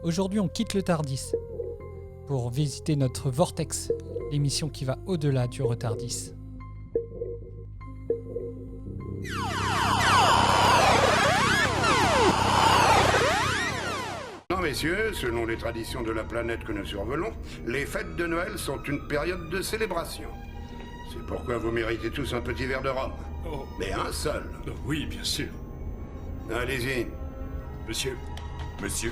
Aujourd'hui, on quitte le Tardis pour visiter notre Vortex, l'émission qui va au-delà du retardis. Non, messieurs, selon les traditions de la planète que nous survolons, les fêtes de Noël sont une période de célébration. C'est pourquoi vous méritez tous un petit verre de rhum. Oh. Mais un seul. Oh, oui, bien sûr. Allez-y. Monsieur. Monsieur.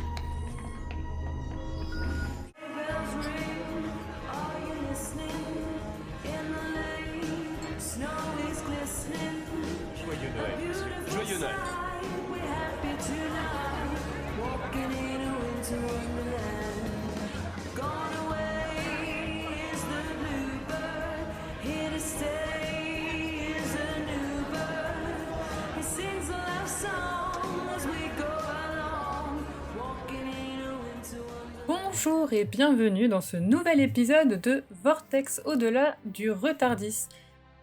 Joyeux Noël, monsieur. Joyeux Noël. Bonjour et bienvenue dans ce nouvel épisode de Vortex au-delà du retardis.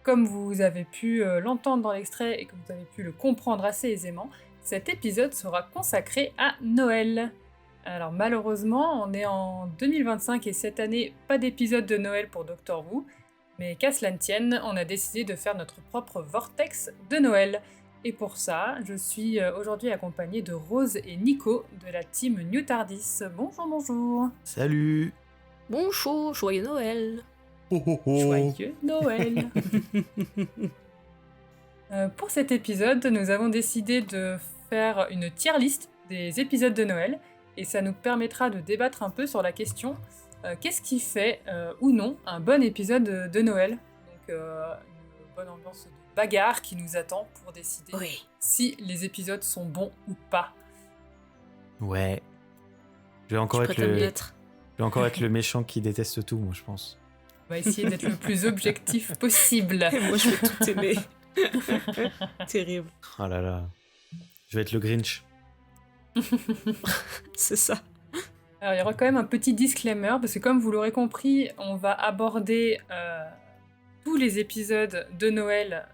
Comme vous avez pu l'entendre dans l'extrait et que vous avez pu le comprendre assez aisément, cet épisode sera consacré à Noël. Alors malheureusement, on est en 2025 et cette année, pas d'épisode de Noël pour Doctor Who, mais qu'à cela ne tienne, on a décidé de faire notre propre Vortex de Noël. Et pour ça, je suis aujourd'hui accompagnée de Rose et Nico de la team New Tardis. Bonjour, bonjour. Salut. Bonjour, joyeux Noël. Oh, oh, oh. Joyeux Noël. Pour cet épisode, nous avons décidé de faire une tier list des épisodes de Noël et ça nous permettra de débattre un peu sur la question qu'est-ce qui fait ou non un bon épisode de Noël. Donc une bonne ambiance de bagarre qui nous attend pour décider si les épisodes sont bons ou pas. Ouais. Je vais encore être le méchant qui déteste tout, moi, je pense. On va essayer d'être le plus objectif possible. Et moi, je vais tout aimer. Terrible. Oh là là. Je vais être le Grinch. C'est ça. Alors, il y aura quand même un petit disclaimer, parce que comme vous l'aurez compris, on va aborder tous les épisodes de Noël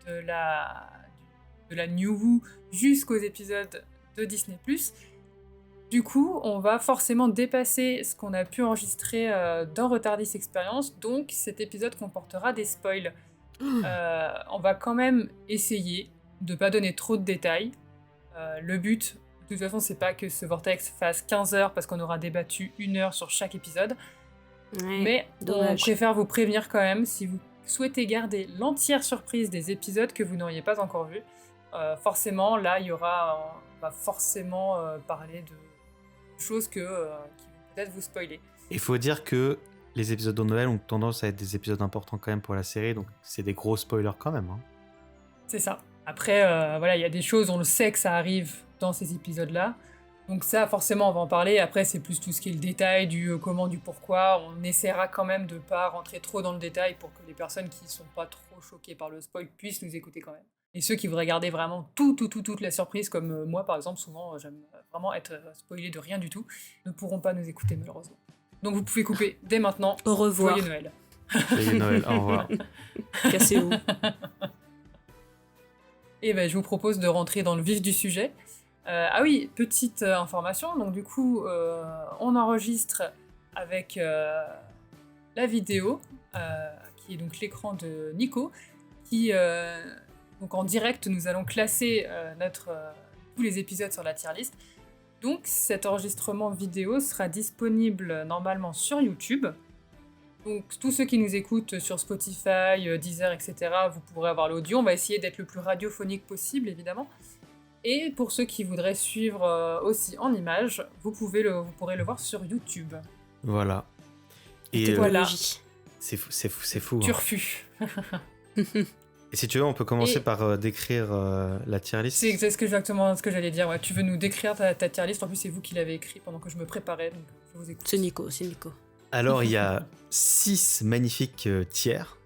de la New Who jusqu'aux épisodes de Disney+. Du coup, on va forcément dépasser ce qu'on a pu enregistrer dans Retardis Experience, donc cet épisode comportera des spoils. On va quand même essayer de pas donner trop de détails. Le but, de toute façon, c'est pas que ce Vortex fasse 15 heures parce qu'on aura débattu 1 heure sur chaque épisode. Ouais, Mais dommage. on préfère vous prévenir quand même si vous souhaitez garder l'entière surprise des épisodes que vous n'auriez pas encore vus. Forcément, là, on va forcément parler de choses qui vont peut-être vous spoiler. Il faut dire que les épisodes de Noël ont tendance à être des épisodes importants quand même pour la série, donc c'est des gros spoilers quand même. Hein. C'est ça. Après, voilà, il y a des choses, on le sait que ça arrive dans ces épisodes-là. Donc ça, forcément, on va en parler. Après, c'est plus tout ce qui est le détail, du comment, du pourquoi. On essaiera quand même de pas rentrer trop dans le détail pour que les personnes qui sont pas trop choquées par le spoil puissent nous écouter quand même. Et ceux qui voudraient garder vraiment toute la surprise, comme moi par exemple, souvent j'aime vraiment être spoilé de rien du tout, ne pourront pas nous écouter malheureusement. Donc vous pouvez couper dès maintenant. Au revoir. Joyeux Noël. Joyeux Noël, au revoir. Cassez-vous. Et ben je vous propose de rentrer dans le vif du sujet. Ah oui, petite information, donc du coup on enregistre avec la vidéo, qui est donc l'écran de Nico, qui... Donc en direct, nous allons classer tous les épisodes sur la tier list. Donc cet enregistrement vidéo sera disponible normalement sur YouTube. Donc tous ceux qui nous écoutent sur Spotify, Deezer, etc., vous pourrez avoir l'audio. On va essayer d'être le plus radiophonique possible, évidemment. Et pour ceux qui voudraient suivre aussi en images, vous pourrez le voir sur YouTube. Voilà. Et Technologie. c'est fou. Hein. Turfu. Et si tu veux, on peut commencer par décrire la tier list. C'est exactement ce que j'allais dire. Ouais. Tu veux nous décrire ta tier list? En plus, c'est vous qui l'avez écrit pendant que je me préparais, donc je vous écoute. C'est Nico. Alors, il y a 6 magnifiques tiers,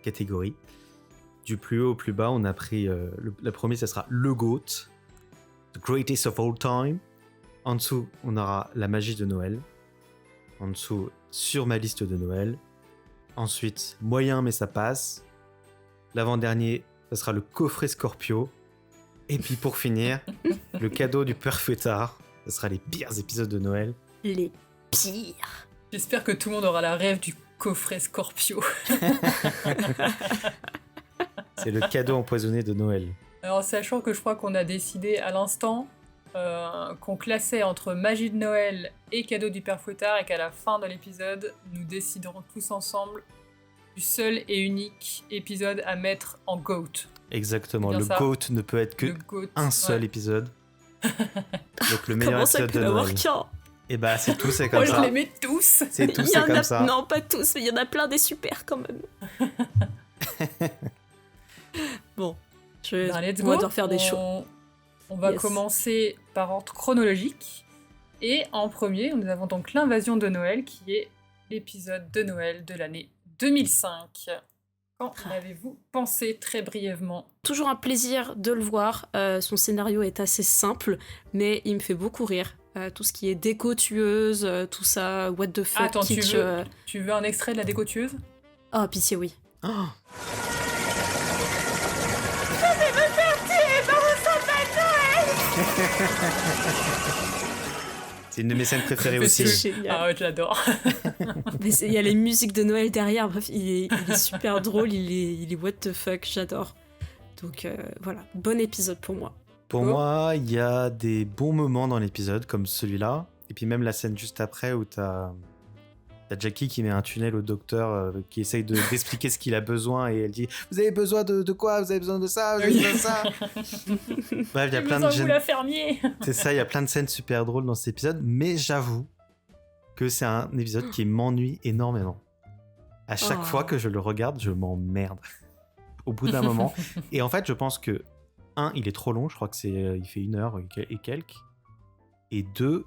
catégories. Du plus haut au plus bas, on a pris... le premier, ça sera le GOAT, The Greatest of All Time. En dessous, on aura la magie de Noël. En dessous, sur ma liste de Noël. Ensuite, moyen mais ça passe. L'avant-dernier, ça sera le coffret Scorpio. Et puis pour finir, le cadeau du père fêtard, Ce sera les pires épisodes de Noël. Les pires. J'espère que tout le monde aura la rêve du coffret Scorpio. C'est le cadeau empoisonné de Noël. Alors, sachant que je crois qu'on a décidé à l'instant qu'on classait entre magie de Noël et cadeau du Père Fouettard et qu'à la fin de l'épisode, nous déciderons tous ensemble du seul et unique épisode à mettre en GOAT. Exactement, C'est bien le ça. GOAT ne peut être que Le GOAT. un seul ouais. épisode. Donc le meilleur Comment ça épisode peut de y avoir Noël. qu'un? Et bah c'est tout, c'est Moi, comme je ça. les mets tous. C'est tout, Il y c'est en comme a... ça. Non, pas tous, mais il y en a plein des super quand même. Bon, Ben, let's on va go. devoir faire des shows. On va Yes. commencer par ordre chronologique. Et en premier, nous avons donc l'invasion de Noël, qui est l'épisode de Noël de l'année 2005. Qu'en avez-vous pensé très brièvement? Toujours un plaisir de le voir. Son scénario est assez simple, mais il me fait beaucoup rire. Tout ce qui est déco tueuse, tout ça, what the fuck, Attends, kitsch. tu veux un extrait de la déco tueuse? Oh, pitié, oui. Oh, c'est une de mes scènes préférées C'est aussi. C'est génial. Ah ouais, je l'adore. Mais il y a les musiques de Noël derrière, bref, il est super drôle, il est what the fuck, j'adore. Donc voilà, bon épisode pour moi. Pour Oh. moi, il y a des bons moments dans l'épisode, comme celui-là. Et puis même la scène juste après où t'as Jackie qui met un tunnel au docteur, qui essaye d'expliquer ce qu'il a besoin. Et elle dit « Vous avez besoin de quoi? Vous avez besoin de ça? Vous avez besoin de ça ?» Bref, il y a plein de vous la fermier. C'est ça, il y a plein de scènes super drôles dans cet épisode. Mais j'avoue que c'est un épisode qui m'ennuie énormément. À chaque Oh. fois que je le regarde, je m'emmerde. Au bout d'un moment. Et en fait, je pense que il est trop long, je crois que il fait 1 heure et quelques. Et 2,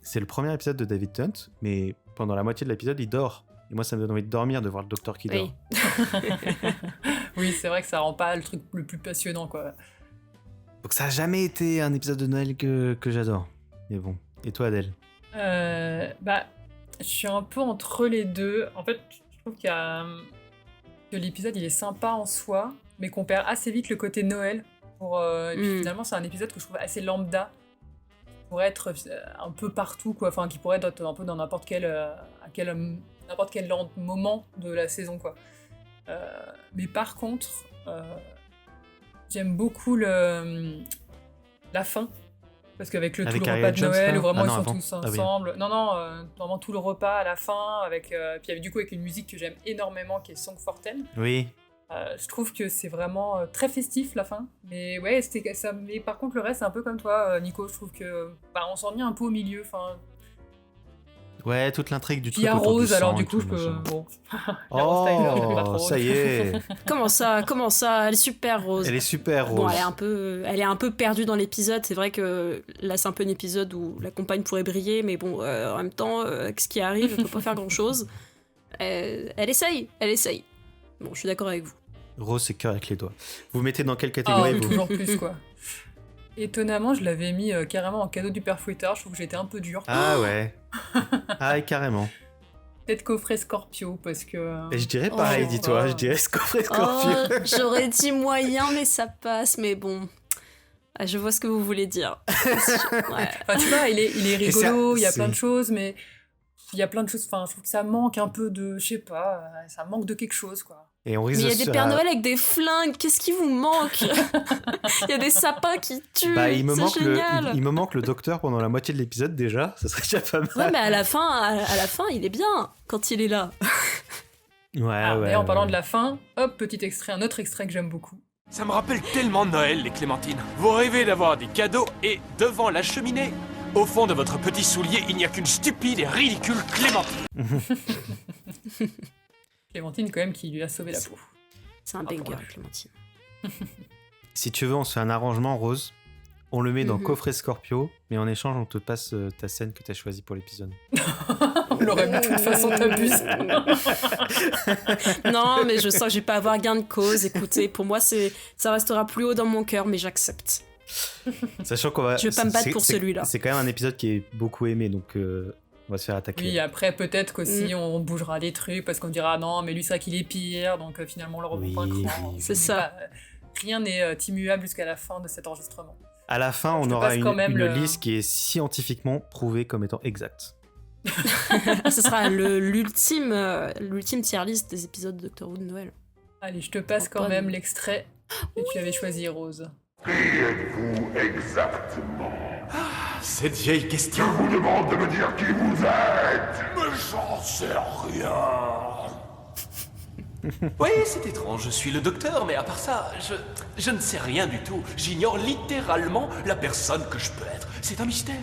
c'est le premier épisode de David Tennant, mais pendant la moitié de l'épisode, il dort. Et moi, ça me donne envie de dormir, de voir le docteur qui dort. Oui. Oui, c'est vrai que ça rend pas le truc le plus passionnant, quoi. Donc ça a jamais été un épisode de Noël que j'adore. Mais bon. Et toi, Adèle? Bah, je suis un peu entre les deux. En fait, je trouve que l'épisode il est sympa en soi, mais qu'on perd assez vite le côté Noël. Et puis finalement, c'est un épisode que je trouve assez lambda, qui pourrait être un peu partout, quoi. Enfin, qui pourrait être un peu dans n'importe quel moment de la saison, quoi. Mais par contre, j'aime beaucoup la fin. Parce qu'avec tout Avec le Ariel repas de Jones, Noël, là où vraiment Ah ils non, sont avant. tous Ah oui. ensemble. Non, vraiment tout le repas à la fin, puis du coup avec une musique que j'aime énormément, qui est Song for Ten. Oui. Je trouve que c'est vraiment très festif la fin. Mais ouais, c'était ça. Mais par contre, le reste, c'est un peu comme toi, Nico. Je trouve que on s'ennuie un peu au milieu. Enfin, Ouais, toute l'intrigue du puis il y truc a autour du Rose, alors sang du et coup, tout, je peux. machin. Bon. La Rose Tyler, je peux pas trop. Oh, ça y est. Comment ça, elle est super Rose. Elle est super, Rose. Bon, elle est un peu perdue dans l'épisode. C'est vrai que là, c'est un peu un épisode où la compagne pourrait briller, mais bon, en même temps, avec ce qui arrive, elle peut pas faire grand-chose. Elle essaye. Bon, je suis d'accord avec vous. Rose, c'est cœur avec les doigts. Vous mettez dans quelle Ah, catégorie, vous? toujours plus, quoi. Étonnamment, je l'avais mis carrément en cadeau du Père Fouettard. Je trouve que j'étais un peu dur. Ah ouais. Ah, carrément. Peut-être coffret Scorpio, parce que. Et je dirais pareil, Oh. dis-toi. Je dirais Scorpio. Oh, j'aurais dit moyen, mais ça passe. Mais bon, je vois ce que vous voulez dire. Ouais. Enfin, tu vois, il est Et ça, rigolo, il y a c'est- plein de choses, mais il y a plein de choses. Enfin, je trouve que ça manque un peu de. Je sais pas, ça manque de quelque chose, quoi. Et on Mais risque il y a de des se- Pères Noël avec des flingues. Qu'est-ce qui vous manque? Il y a des sapins qui tuent. Bah, il me c'est manque génial. il me manque le docteur pendant la moitié de l'épisode déjà. Ça serait déjà pas mal. Ouais, mais à la fin, il est bien quand il est là. Ouais, Et en parlant de la fin, hop, petit extrait, un autre extrait que j'aime beaucoup. Ça me rappelle tellement Noël, les clémentines. Vous rêvez d'avoir des cadeaux et devant la cheminée, au fond de votre petit soulier, il n'y a qu'une stupide et ridicule Clémentine. Clémentine, quand même, qui lui a sauvé la peau. C'est un pour banger, elle. Clémentine. Si tu veux, on se fait un arrangement, Rose. On le met dans Mhm. coffret Scorpio, mais en échange, on te passe ta scène que t'as choisie pour l'épisode. On l'aurait mis de toute façon, t'abuses. Non, mais je sens que je vais pas avoir gain de cause. Écoutez, pour moi, ça restera plus haut dans mon cœur, mais j'accepte. Sachant qu'on va. Je vais pas me battre c'est- pour c'est- celui-là. C'est quand même un épisode qui est beaucoup aimé, donc on va se faire attaquer. Oui, après, peut-être qu'aussi, on bougera des trucs, parce qu'on dira non, mais lui, c'est vrai qu'il est pire, donc finalement, on le remonte Oui, un cran. oui, C'est Mais ça. pas- rien n'est immuable jusqu'à la fin de cet enregistrement. À la fin, Je on te aura passe quand même une le- liste qui est scientifiquement prouvée comme étant exacte. Ce sera l'ultime tier list des épisodes de Doctor Who de Noël. Allez, je te passe quand Pas même de- l'extrait que tu avais choisi, Rose. Qui êtes-vous exactement? Cette vieille question. Je vous demande de me dire qui vous êtes! Mais j'en sais rien. Oui, c'est étrange, je suis le docteur, mais à part ça, je ne sais rien du tout. J'ignore littéralement la personne que je peux être. C'est un mystère.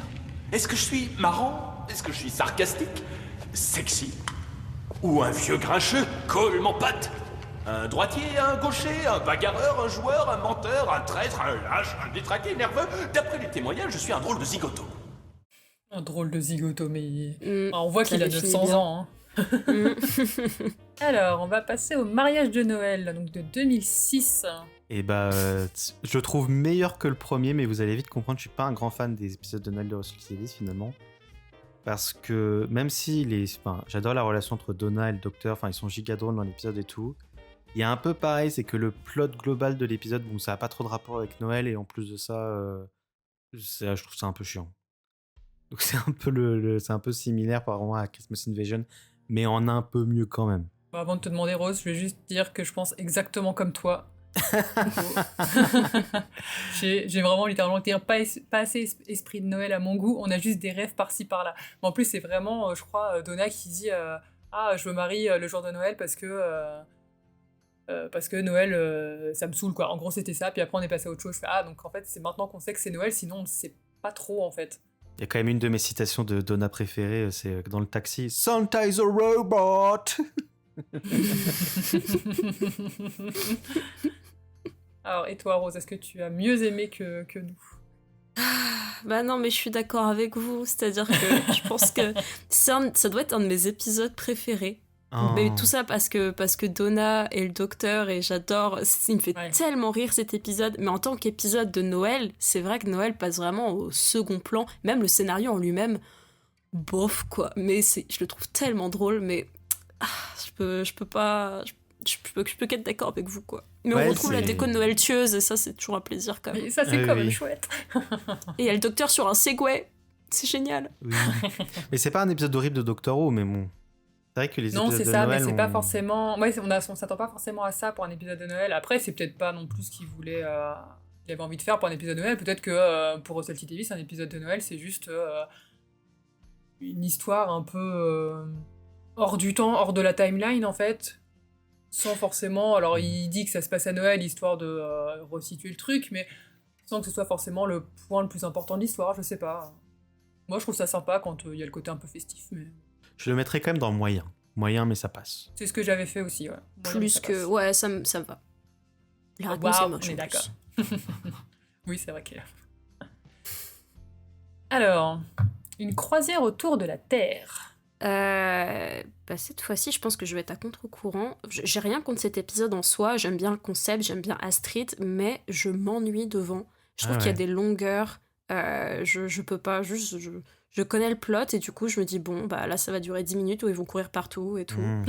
Est-ce que je suis marrant? Est-ce que je suis sarcastique? Sexy? Ou un vieux grincheux? Colle mon pote? Un droitier, un gaucher, un bagarreur, un joueur, un menteur, un traître, un lâche, un détraqué nerveux? D'après les témoignages, je suis un drôle de zigoto. Un drôle de zigoto, mais... Mm, Ah, on voit ça qu'il a définit 900 bien. ans. Hein. Alors, on va passer au mariage de Noël, donc de 2006. Et je le trouve meilleur que le premier, mais vous allez vite comprendre, je suis pas un grand fan des épisodes de Noël de Russell T Davies finalement. Parce que même si j'adore la relation entre Donna et le docteur, ils sont giga drôles dans l'épisode et tout. Il y a un peu pareil, c'est que le plot global de l'épisode, bon, ça a pas trop de rapport avec Noël, et en plus de ça, je trouve ça un peu chiant. Donc c'est un peu c'est un peu similaire par rapport à Christmas Invasion, mais en un peu mieux quand même. Bon, avant de te demander, Rose, je vais juste dire que je pense exactement comme toi. J'ai vraiment littéralement pas assez esprit de Noël à mon goût, on a juste des rêves par-ci par-là. Mais en plus, c'est vraiment, je crois, Donna qui dit ah, je me marie le jour de Noël parce que Noël, ça me saoule, quoi. En gros, c'était ça, puis après, on est passé à autre chose. Je fais, ah, donc en fait, c'est maintenant qu'on sait que c'est Noël, sinon, on ne sait pas trop, en fait. Il y a quand même une de mes citations de Donna préférées, c'est dans le taxi. Santa is a robot. Alors, et toi, Rose, est-ce que tu as mieux aimé que nous? Bah non, mais je suis d'accord avec vous. C'est-à-dire que je pense que ça doit être un de mes épisodes préférés. Oh. Mais tout ça parce que Donna et le docteur, et j'adore, il me fait Ouais. tellement rire cet épisode. Mais en tant qu'épisode de Noël, c'est vrai que Noël passe vraiment au second plan. Même le scénario en lui-même, bof quoi. Mais je le trouve tellement drôle, mais je peux pas... Je peux qu'être d'accord avec vous, quoi. Mais Ouais, on retrouve la c'est- déco de Noël tueuse, et ça, c'est toujours un plaisir, quand même. Mais ça, c'est Oui, quand oui. même chouette. Et il y a le docteur sur un Segway. C'est génial. Oui. Mais c'est pas un épisode horrible de Doctor Who, mais bon. C'est vrai que les Non, épisodes c'est de ça, Noël, mais c'est pas on- forcément... Ouais, on s'attend pas forcément à ça pour un épisode de Noël. Après, c'est peut-être pas non plus ce qu'il voulait... qu'il avait envie de faire pour un épisode de Noël. Peut-être que pour Russell T Davies, un épisode de Noël, c'est juste une histoire un peu hors du temps, hors de la timeline, en fait. Sans forcément... Alors, il dit que ça se passe à Noël, histoire de resituer le truc, mais sans que ce soit forcément le point le plus important de l'histoire, je sais pas. Moi, je trouve ça sympa quand il y a le côté un peu festif, mais... Je le mettrais quand même dans le moyen. Moyen, mais ça passe. C'est ce que j'avais fait aussi, ouais. Moi, Plus ça que... passe. Ouais, ça me va. La Oh, réponse waouh, est moche, on est en d'accord. plus. Oui, c'est vrai qu'elle Alors, une croisière autour de la Terre. Bah cette fois-ci, je pense que je vais être à contre-courant. J'ai rien contre cet épisode en soi. J'aime bien le concept, j'aime bien Astrid, mais je m'ennuie devant. Je trouve Ah qu'il y a ouais. des longueurs. Je peux pas, juste... Je connais le plot et du coup, je me dis, bon, bah là, ça va durer 10 minutes où ils vont courir partout et tout. Mmh.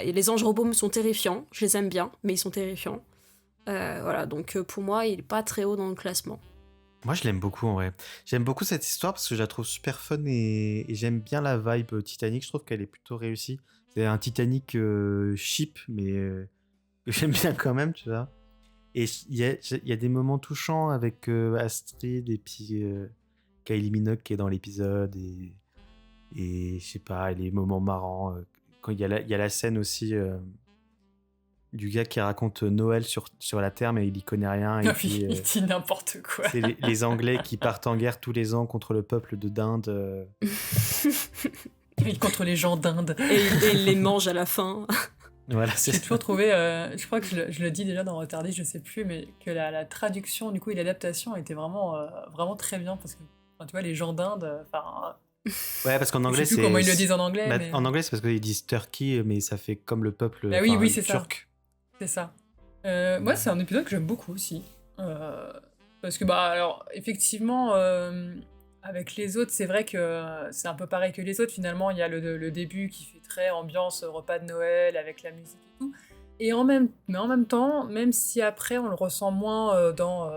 Et les anges robots me sont terrifiants. Je les aime bien, mais ils sont terrifiants. Voilà, donc pour moi, il est pas très haut dans le classement. Moi, je l'aime beaucoup en vrai. J'aime beaucoup cette histoire parce que je la trouve super fun et j'aime bien la vibe Titanic. Je trouve qu'elle est plutôt réussie. C'est un Titanic cheap, mais que j'aime bien quand même, tu vois. Et il y a des moments touchants avec Astrid et puis Kylie Minogue qui est dans l'épisode et je sais pas, les moments marrants. Quand il y a la scène aussi du gars qui raconte Noël sur la Terre, mais il y connaît rien. Et Ah puis, oui, il dit n'importe quoi. c'est les Anglais qui partent en guerre tous les ans contre le peuple de d'Inde. Oui, contre les gens d'Inde. Et il les mange à la fin. Voilà, J'ai c'est toujours trouvé, je crois que je le dis déjà dans Retardé, je sais plus, mais que la traduction, du coup, et l'adaptation était vraiment, vraiment très bien, parce que, enfin, tu vois, les gens d'Inde, enfin, Ouais, parce qu'en je anglais, sais plus c'est. comment ils le disent en anglais, Bah, mais en anglais, c'est parce qu'ils disent Turkey, mais ça fait comme le peuple Bah oui, c'est ça. turc. c'est ça. Moi, c'est un épisode que j'aime beaucoup aussi. Parce que, bah, alors, effectivement, avec les autres, c'est vrai que c'est un peu pareil que les autres. Finalement, il y a le début qui fait très ambiance repas de Noël avec la musique et tout. Mais en même temps, même si après on le ressent moins dans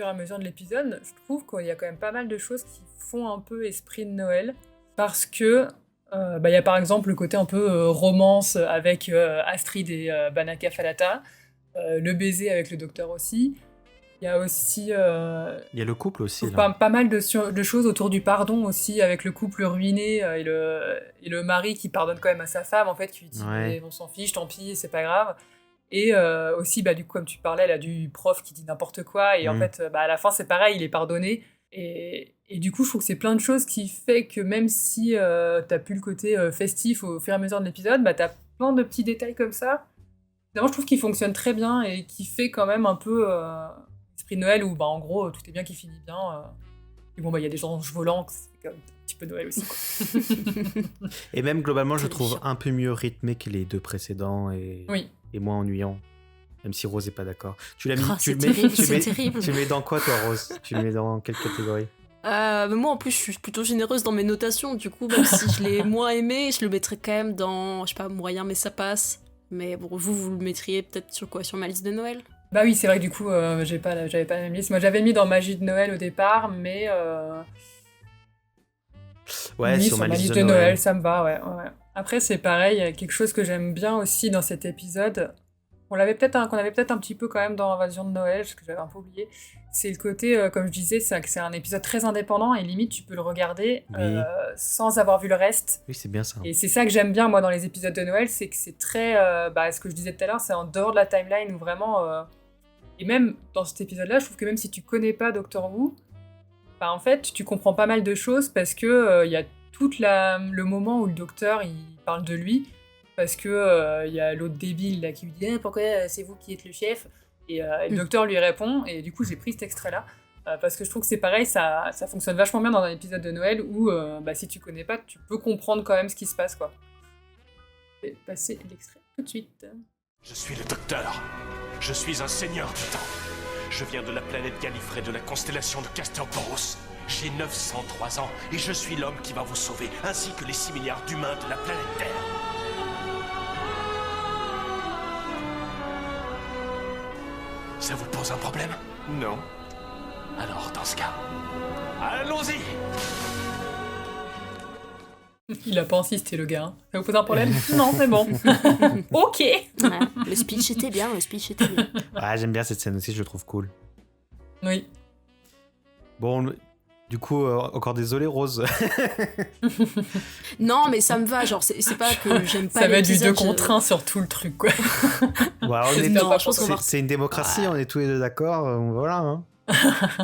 fur et à mesure de l'épisode, je trouve qu'il y a quand même pas mal de choses qui font un peu esprit de Noël. Parce que il y a par exemple le côté un peu romance avec Astrid et Banaka Falata, le baiser avec le docteur aussi. Il y a aussi Il y a le couple aussi, là. pas mal de choses autour du pardon aussi, avec le couple ruiné et le mari qui pardonne quand même à sa femme, en fait, qui lui dit Ouais. mais on s'en fiche, tant pis, c'est pas grave. Et aussi, du coup, comme tu parlais, là, du prof qui dit n'importe quoi, et en fait, à la fin, c'est pareil, il est pardonné. Et du coup, je trouve que c'est plein de choses qui fait que même si t'as plus le côté festif au fur et à mesure de l'épisode, t'as plein de petits détails comme ça. Évidemment, je trouve qu'il fonctionne très bien et qui fait quand même un peu esprit de Noël où, en gros, tout est bien qui finit bien. Et bon, il y a des anges volants, c'est quand même un petit peu Noël aussi, quoi. Et même globalement, je C'est trouve chiant. un peu mieux rythmé que les 2 précédents et moins ennuyant. Même si Rose est pas d'accord. Tu l'as mis. Oh, tu c'est le mets, terrible, tu c'est mets- terrible. tu le mets dans quoi, toi, Rose? Tu le mets dans quelle catégorie? Mais moi en plus je suis plutôt généreuse dans mes notations, du coup même si je l'ai moins aimé, je le mettrais quand même dans, je sais pas, moyen mais ça passe. Mais bon, vous le mettriez peut-être sur quoi? Sur ma liste de Noël? Bah oui, c'est vrai que du coup, j'avais pas la même liste. Moi, j'avais mis dans Magie de Noël au départ, mais Ouais, mis sur ma liste de Noël, ça me va, ouais. Après, c'est pareil, il y a quelque chose que j'aime bien aussi dans cet épisode. Qu'on avait peut-être un petit peu quand même dans Invasion de Noël, parce que j'avais un peu oublié. C'est le côté, comme je disais, que c'est un épisode très indépendant et limite tu peux le regarder Oui. sans avoir vu le reste. Oui, c'est bien ça. Et c'est ça que j'aime bien moi dans les épisodes de Noël, c'est que c'est très, ce que je disais tout à l'heure, c'est en dehors de la timeline où vraiment. Et même dans cet épisode-là, je trouve que même si tu connais pas Doctor Who, en fait, tu comprends pas mal de choses parce que il y a tout le moment où le docteur il parle de lui, parce que il y a l'autre débile là qui lui dit pourquoi c'est vous qui êtes le chef, et le docteur lui répond, et du coup j'ai pris cet extrait-là parce que je trouve que c'est pareil, ça fonctionne vachement bien dans un épisode de Noël où si tu connais pas, tu peux comprendre quand même ce qui se passe, quoi. Je vais passer l'extrait tout de suite. Je suis le docteur. Je suis un seigneur du temps. Je viens de la planète Gallifrey de la constellation de Castor-Porus. J'ai 903 ans et je suis l'homme qui va vous sauver, ainsi que les 6 milliards d'humains de la planète Terre. Ça vous pose un problème? Non. Alors, dans ce cas, allons-y! Il a pas insisté, le gars. Ça vous pose un problème? Non, c'est bon. Ok. Ouais, le speech était bien, Ah, j'aime bien cette scène aussi, je le trouve cool. Oui. Bon, du coup, encore désolé, Rose. Non, mais ça me va, genre, c'est pas que j'aime pas Ça va être du l'épisode, 2 contre 1 sur tout le truc, quoi. Bon, alors, Non, je pense qu'on va- c'est une démocratie, on est tous les deux d'accord, voilà. Hein.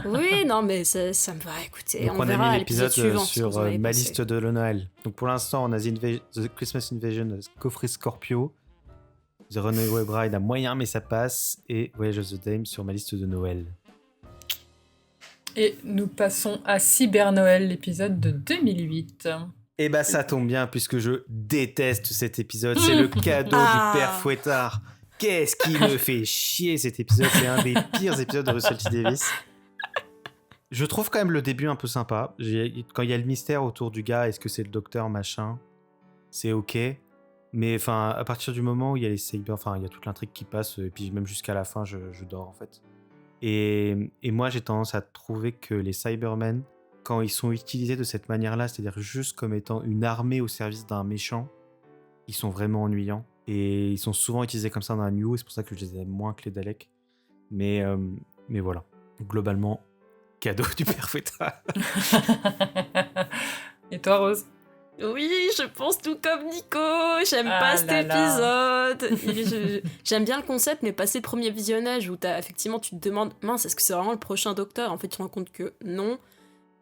Oui, non, mais ça me va, écoutez, Donc on on a verra mis à l'épisode suivant. ce que sur vous en avez ma pensé. liste de le Noël. Donc pour l'instant, on a The Christmas Invasion, Coffret Scorpio, The Runaway Bride à moyen mais ça passe, et Voyage of the Dame sur ma liste de Noël. Et nous passons à Cyber Noël, l'épisode de 2008. Et bah ça tombe bien puisque je déteste cet épisode, c'est le cadeau du père Fouettard. Qu'est-ce qui me fait chier cet épisode, c'est un des pires épisodes de Russell T Davies. Je trouve quand même le début un peu sympa. Quand il y a le mystère autour du gars, est-ce que c'est le docteur machin, c'est ok. Mais enfin, à partir du moment où il y a les Cyber, enfin il y a toute l'intrigue qui passe, et puis même jusqu'à la fin, je dors en fait. Et moi j'ai tendance à trouver que les Cybermen, quand ils sont utilisés de cette manière-là, c'est-à-dire juste comme étant une armée au service d'un méchant, ils sont vraiment ennuyants. Et ils sont souvent utilisés comme ça dans la New, c'est pour ça que je les aime moins que les Daleks. Mais voilà, globalement, cadeau du père Fouettard. Et toi, Rose? Oui, je pense tout comme Nico. J'aime Ah pas cet là là. épisode. J'aime bien le concept, mais passer le premier visionnage où effectivement tu te demandes, mince, est-ce que c'est vraiment le prochain docteur? En fait, tu te rends compte que non.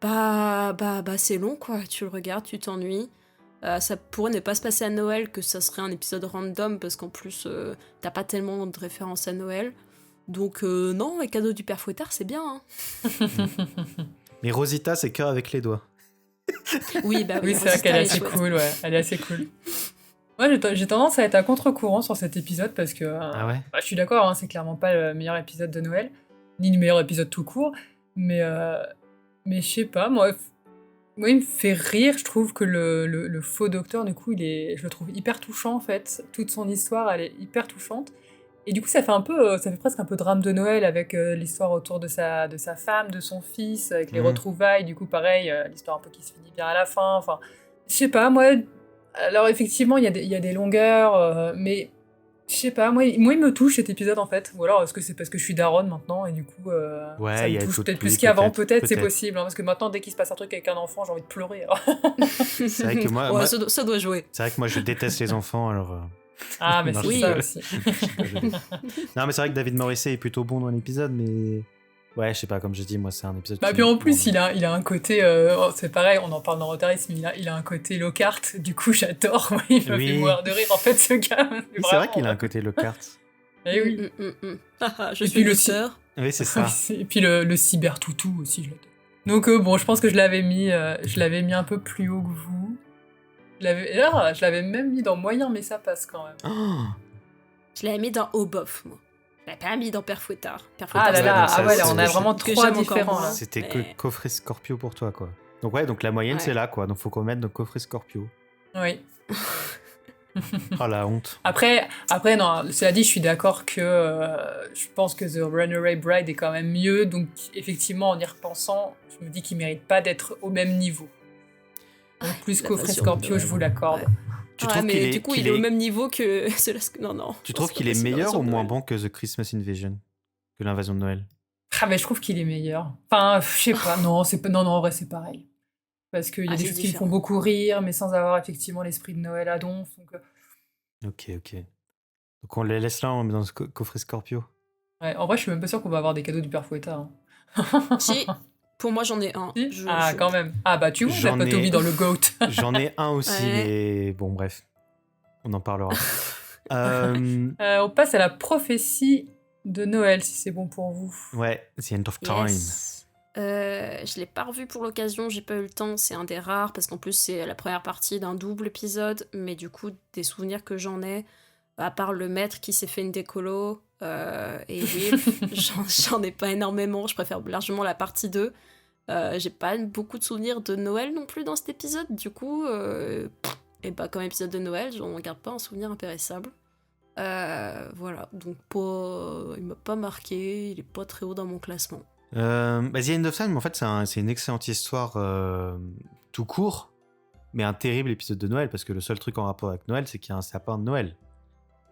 Bah, c'est long, quoi. Tu le regardes, tu t'ennuies. Ça pourrait ne pas se passer à Noël, que ça serait un épisode random, parce qu'en plus, t'as pas tellement de références à Noël. Donc, non, les cadeaux du père Fouettard, c'est bien. Hein. Mais Rosita, c'est cœur avec les doigts. Oui, bah Oui, oui, c'est vrai qu'elle est assez chouette. cool, ouais. Elle est assez cool. Moi, j'ai tendance à être à contre-courant sur cet épisode parce que Ah ouais? je suis d'accord, hein, c'est clairement pas le meilleur épisode de Noël, ni le meilleur épisode tout court, mais je sais pas, moi, il me fait rire. Je trouve que le faux docteur, du coup, je le trouve hyper touchant en fait. Toute son histoire, elle est hyper touchante. Et du coup, ça fait presque un peu drame de Noël avec l'histoire autour de sa femme, de son fils, avec les retrouvailles. Du coup, pareil, l'histoire un peu qui se finit bien à la fin. Enfin, je sais pas, moi. Alors, effectivement, il y a des longueurs, mais je sais pas, moi, il me touche cet épisode en fait. Ou alors, est-ce que c'est parce que je suis daronne maintenant et du coup, Ouais, ça il y me a touche tout peut-être plus, plus qu'avant. peut-être, Peut-être c'est peut-être. possible, hein, parce que maintenant, dès qu'il se passe un truc avec un enfant, j'ai envie de pleurer. Alors. C'est vrai que moi, Ouais, moi- ça doit jouer. c'est vrai que moi je déteste les enfants, alors. Ah, mais Non, c'est oui. ça aussi. Non, mais c'est vrai que David Morrissey est plutôt bon dans l'épisode, mais ouais, je sais pas, comme j'ai dit, moi c'est un épisode. Bah, qui puis en me- plus, il a un côté. C'est pareil, on en parle dans Rotaris, mais il a un côté Lockhart. Du coup, j'adore. Il me Oui. fait mourir de rire, en fait, ce gars. Oui, c'est vrai qu'il a un côté Lockhart. Eh oui. Je Et suis puis le le sœur. Oui, c'est ça. Et puis le cyber-toutou aussi, je l'adore. Donc, bon, je pense que je l'avais mis un peu plus haut que vous. Je l'avais même mis dans moyen, mais ça passe quand même. Oh, Je l'avais mis dans haut bof, moi. Je l'avais pas mis dans Père Fouettard. Père Ah là c'est là, donc ça, ah ouais, là, c'est- on a vraiment que trois j'aime encore différents, moins. là. c'était mais- que coffret Scorpio pour toi, quoi. Donc ouais, donc la moyenne Ouais. c'est là, quoi. Donc faut qu'on mette nos coffrets Scorpio. Oui. Oh la honte. Après, non, cela dit, je suis d'accord que je pense que The Runaway Bride est quand même mieux. Donc, effectivement, en y repensant, je me dis qu'il mérite pas d'être au même niveau. Donc, plus la Coffret passion Scorpio, de je vous l'accorde. Ouais. Tu Ouais, trouves mais qu'il est, du coup, qu'il il est au est- même niveau que Non. Tu trouves qu'il est meilleur ou moins bon que The Christmas Invasion, que l'invasion de Noël? Ah, mais je trouve qu'il est meilleur. Enfin, je sais pas, non, non, en vrai, c'est pareil. Parce qu'il y a Ah, des c'est choses qui me font différent. beaucoup rire, mais sans avoir effectivement l'esprit de Noël à donf. Donc, Ok. Donc on les laisse là, on met dans ce coffret Scorpio. ouais, en vrai, je suis même pas sûre qu'on va avoir des cadeaux du Père Fouettard. Hein. Si, pour moi, j'en ai un. Si Je- quand même. Ah, bah, tu vois, J'en t'as pas ai- Toby dans le GOAT. J'en ai un aussi, Ouais. mais bon, bref. On en parlera. Euh, On passe à la prophétie de Noël, si c'est bon pour vous. ouais, The End of Time. Yes. Je l'ai pas revu pour l'occasion, j'ai pas eu le temps, c'est un des rares, parce qu'en plus c'est la première partie d'un double épisode, mais du coup, des souvenirs que j'en ai, à part le maître qui s'est fait une décolo, et Will, j'en ai pas énormément, je préfère largement la partie 2. J'ai pas beaucoup de souvenirs de Noël non plus dans cet épisode, du coup, et bah comme épisode de Noël, j'en garde pas un souvenir impérissable. Voilà, donc il m'a pas marqué, il est pas très haut dans mon classement. The End of Time, en fait, c'est une excellente histoire tout court, mais un terrible épisode de Noël, parce que le seul truc en rapport avec Noël, c'est qu'il y a un sapin de Noël.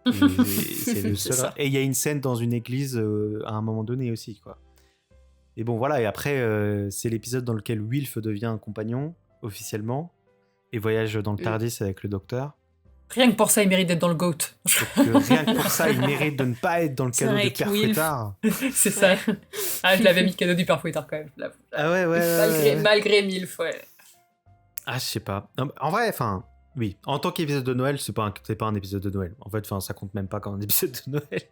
Et c'est le C'est seul. ça. Et il y a une scène dans une église à un moment donné aussi, quoi. Et bon, voilà, et après, c'est l'épisode dans lequel Wilf devient un compagnon, officiellement, et voyage dans le TARDIS avec le docteur. Rien que pour ça, il mérite d'être dans le GOAT. Donc, rien que pour ça, il mérite de ne pas être dans le C'est cadeau vrai de que Père Wilf- Fouettard. C'est ça. Ah, je l'avais mis cadeau du Père Fouettard quand même. je l'avoue. Ah ouais. Malgré Milf, ouais. Ah, je sais pas. Non, en vrai, enfin, oui. En tant qu'épisode de Noël, c'est pas un épisode de Noël. En fait, enfin, ça compte même pas comme un épisode de Noël.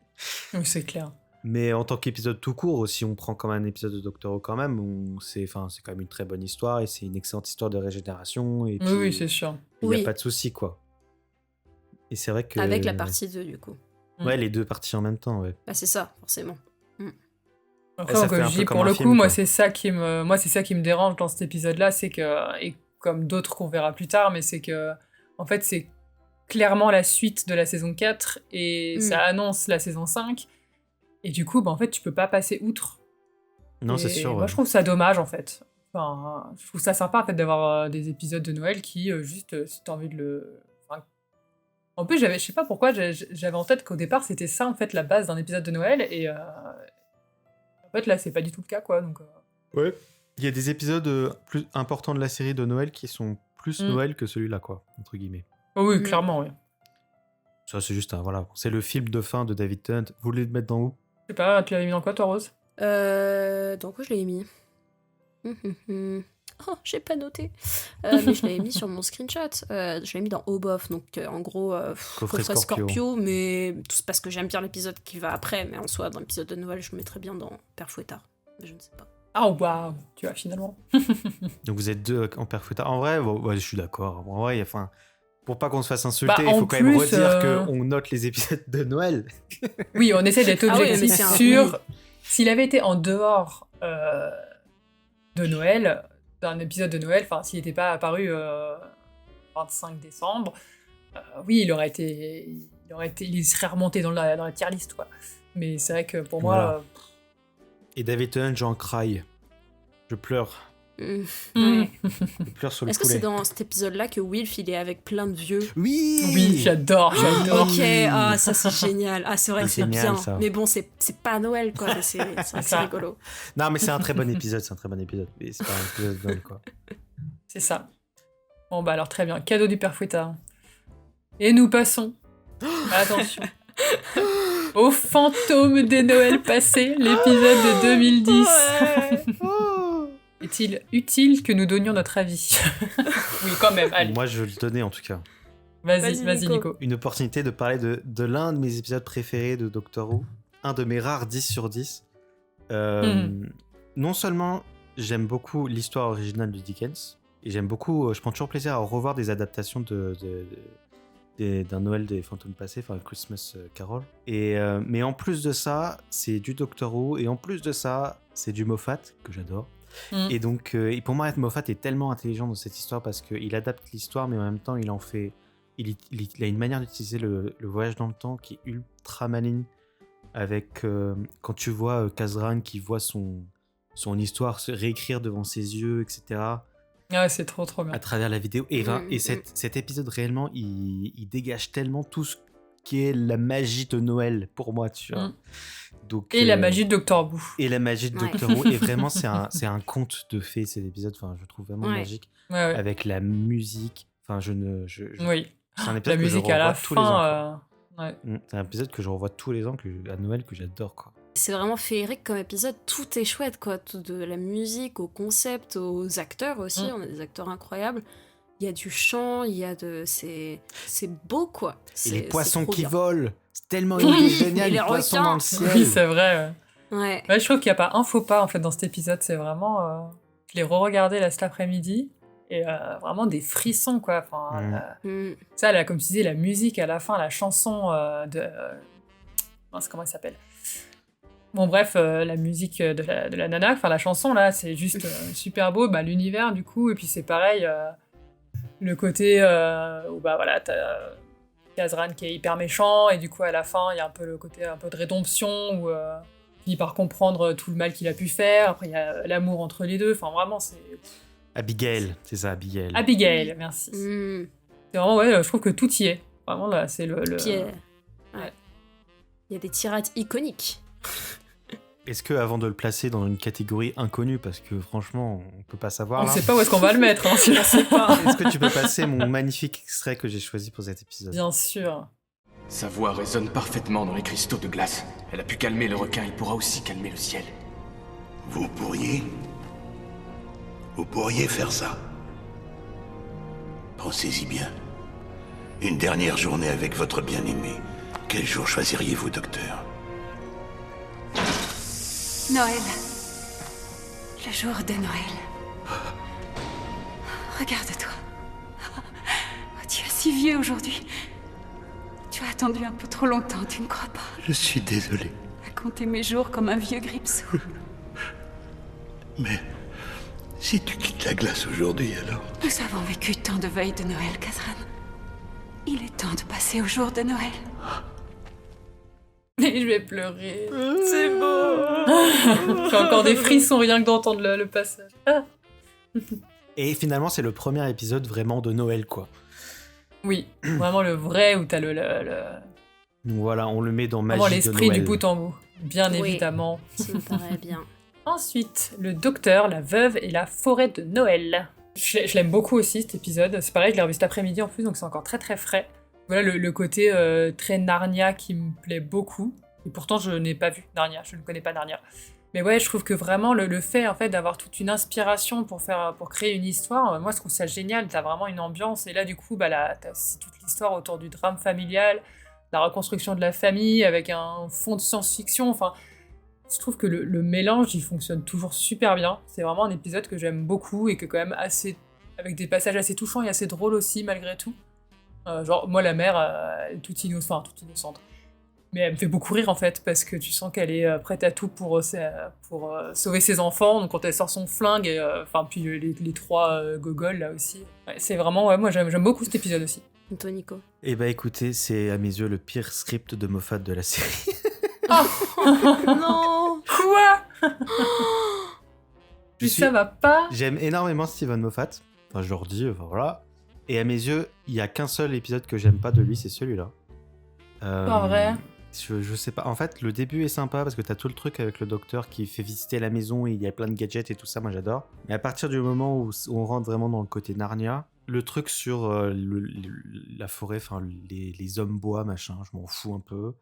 Oui, c'est clair. Mais en tant qu'épisode tout court, si on prend comme un épisode de Doctor Who quand même, c'est quand même une très bonne histoire et c'est une excellente histoire de régénération. Et puis, Oui, c'est sûr. il n'y a Oui. pas de souci, quoi. Et c'est vrai que... Avec la partie 2, du coup. Ouais, les deux parties en même temps, ouais. Bah, c'est ça, forcément. Après, ça comme fait un je peu dis, comme pour un le film, coup, moi, quoi. c'est ça qui me dérange dans cet épisode-là, c'est que, et comme d'autres qu'on verra plus tard, mais c'est que, en fait, c'est clairement la suite de la saison 4 et ça annonce la saison 5. Et du coup, bah, en fait, tu peux pas passer outre. Non, c'est Et sûr. Moi, ouais. je trouve ça dommage, en fait. Enfin, je trouve ça sympa, en fait, d'avoir des épisodes de Noël qui, juste, si t'as envie de le... Enfin, en plus, je sais pas pourquoi, j'avais en tête qu'au départ, c'était ça, en fait, la base d'un épisode de Noël. Et en fait, là, c'est pas du tout le cas, quoi. Donc, Ouais. Il y a des épisodes plus importants de la série de Noël qui sont plus Noël que celui-là, quoi, entre guillemets. oh oui, Mm. clairement, oui. Ça, c'est juste voilà. C'est le film de fin de David Tennant. Vous voulez le mettre dans où? Je sais pas, tu l'avais mis dans quoi, toi, Rose? Dans quoi je l'ai mis Oh, j'ai pas noté. Mais je l'avais mis sur mon screenshot. Je l'ai mis dans Obof, donc en gros, Coffret coffret Scorpio. Scorpio, mais tout c'est parce que j'aime bien l'épisode qui va après, mais en soi, dans l'épisode de Noël, je le mettrais bien dans Père Fouettard. Mais je ne sais pas. Ah, waouh, tu vois, finalement. Donc vous êtes deux en Père Fouettard. En vrai, ouais, je suis d'accord. En vrai, enfin, pour pas qu'on se fasse insulter, Bah, il en faut quand même plus, redire qu'on note les épisodes de Noël. Oui, on essaie d'être Ah oui, objectif mais c'est un- sur... oui. S'il avait été en dehors de Noël, d'un épisode de Noël, enfin, s'il n'était pas apparu 25 décembre, oui, il aurait il serait remonté dans la tier list, quoi. Mais c'est vrai que pour Voilà. moi... Et David Tennant, j'en cry. Je pleure. Ouais. Je pleure sur le Est-ce que poulet. c'est dans cet épisode-là que Wilf il est avec plein de vieux? Oui, j'adore. Ok, ah ça c'est génial. Ah c'est vrai que C'est c'est génial, bien. ça. Mais bon, c'est pas Noël quoi, mais c'est vrai que c'est ça. rigolo. Non, mais c'est un très bon épisode, Mais c'est pas un épisode de Noël, quoi. C'est ça. Bon, bah alors très bien. Cadeau du Père Fouettard. Et nous passons, attention, au fantôme des Noëls passés, l'épisode de 2010. Est-il utile que nous donnions notre avis? Oui, quand même, allez. Moi, je le donnais en tout cas. Vas-y, Vas-y, Nico. Une opportunité de parler de l'un de mes épisodes préférés de Doctor Who. Un de mes rares 10 sur 10. Non seulement j'aime beaucoup l'histoire originale de Dickens, et j'aime beaucoup, je prends toujours plaisir à revoir des adaptations d'un Noël des fantômes passés, enfin Christmas Carol. Mais en plus de ça, c'est du Doctor Who, et en plus de ça, c'est du Moffat, que j'adore. Et donc, et pour moi, Moffat est tellement intelligent dans cette histoire parce qu'il adapte l'histoire, mais en même temps, il a une manière d'utiliser le voyage dans le temps qui est ultra maligne. Avec quand tu vois Kazran qui voit son histoire se réécrire devant ses yeux, etc. Ah, c'est trop bien. À travers la vidéo. Et cet épisode, réellement, il dégage tellement tout ce qui est la magie de Noël pour moi, tu vois. Donc, Et la magie de Doctor Who. Et la magie de Doctor Who. Et vraiment, c'est un conte de fées, cet épisode. Enfin, je trouve vraiment magique. Ouais. Avec la musique. Enfin, Oui. C'est un épisode La que musique je à la revois tous les ans. fin. Ouais. C'est un épisode que je revois tous les ans à Noël, que j'adore, quoi. C'est vraiment féerique comme épisode, tout est chouette quoi, tout de la musique au concept, aux acteurs aussi, on a des acteurs incroyables. Il y a du chant, c'est beau quoi. Et les poissons trop qui bien. volent, c'est tellement une idée géniale, Et les les poissons requins. dans le ciel. Oui, c'est vrai. Ouais. Ouais, je trouve qu'il n'y a pas un faux pas en fait dans cet épisode. C'est vraiment. Je l'ai re-regardé là cet après-midi et vraiment des frissons quoi. Enfin, ça, là, comme tu disais, la musique à la fin, la chanson de. Mince, comment elle s'appelle? Bon, bref, la musique de la nana, enfin la chanson là, c'est juste super beau. Bah, l'univers du coup, et puis c'est pareil, le côté où bah voilà, t'as Kazran qui est hyper méchant, et du coup à la fin, il y a un peu le côté un peu de rédemption où il finit par comprendre tout le mal qu'il a pu faire. Après, il y a l'amour entre les deux. Enfin, vraiment, c'est. Abigail, c'est ça, Abigail. Abigail, merci. C'est vraiment, ouais, je trouve que tout y est. Vraiment, là, c'est le. Puis, il y a des tirades iconiques. Est-ce que, avant de le placer dans une catégorie inconnue, parce que franchement, on peut pas savoir. On là, sait pas où est-ce qu'on va le mettre, hein, je sais pas. Est-ce que tu peux passer mon magnifique extrait que j'ai choisi pour cet épisode? Bien sûr. Sa voix résonne parfaitement dans les cristaux de glace. Elle a pu calmer le requin, il pourra aussi calmer le ciel. Vous pourriez faire ça. Pensez-y bien. Une dernière journée avec votre bien-aimé. Quel jour choisiriez-vous, docteur? Noël. Le jour de Noël. Regarde-toi. Oh, tu es si vieux aujourd'hui. Tu as attendu un peu trop longtemps, tu ne crois pas? Je suis désolé. À compter mes jours comme un vieux gripsou. Mais si tu quittes la glace aujourd'hui, alors... Nous avons vécu tant de veilles de Noël, Kazran. Il est temps de passer au jour de Noël. Et je vais pleurer. C'est beau. J'ai encore des frissons rien que d'entendre le passage. Ah. Et finalement, c'est le premier épisode vraiment de Noël, quoi. Oui, vraiment le vrai où t'as le Donc voilà, on le met dans Magie vraiment de l'esprit Noël. du bout en bout. Bien Oui. évidemment. Ça me paraît bien. Ensuite, le docteur, la veuve et la forêt de Noël. Je l'aime beaucoup aussi cet épisode. C'est pareil, je l'ai revu cet après-midi en plus, donc c'est encore très très frais. Voilà le côté très Narnia qui me plaît beaucoup. Et pourtant, je n'ai pas vu Narnia, je ne connais pas Narnia. Mais ouais, je trouve que vraiment le fait en fait d'avoir toute une inspiration pour créer une histoire, moi je trouve ça génial. T'as vraiment une ambiance et là du coup, bah t'as aussi toute l'histoire autour du drame familial, la reconstruction de la famille avec un fond de science-fiction. Enfin, je trouve que le mélange il fonctionne toujours super bien. C'est vraiment un épisode que j'aime beaucoup et que quand même assez avec des passages assez touchants et assez drôles aussi malgré tout. Genre moi la mère est toute innocente. Mais elle me fait beaucoup rire en fait, parce que tu sens qu'elle est prête à tout pour sauver ses enfants. Donc quand elle sort son flingue, puis les trois gogoles là aussi. Ouais, c'est vraiment, ouais, moi j'aime beaucoup cet épisode aussi. Et toi, Nico? Eh bah écoutez, c'est à mes yeux le pire script de Moffat de la série. Non. Quoi? Je Ça va pas? J'aime énormément Steven Moffat. Enfin, je leur dis, voilà. Et à mes yeux, il y a qu'un seul épisode que j'aime pas de lui, c'est celui-là. Pas vrai. Je sais pas. En fait, le début est sympa parce que t'as tout le truc avec le docteur qui fait visiter la maison et il y a plein de gadgets et tout ça, moi j'adore. Mais à partir du moment où on rentre vraiment dans le côté Narnia, le truc sur la forêt, enfin les hommes bois, machin, je m'en fous un peu.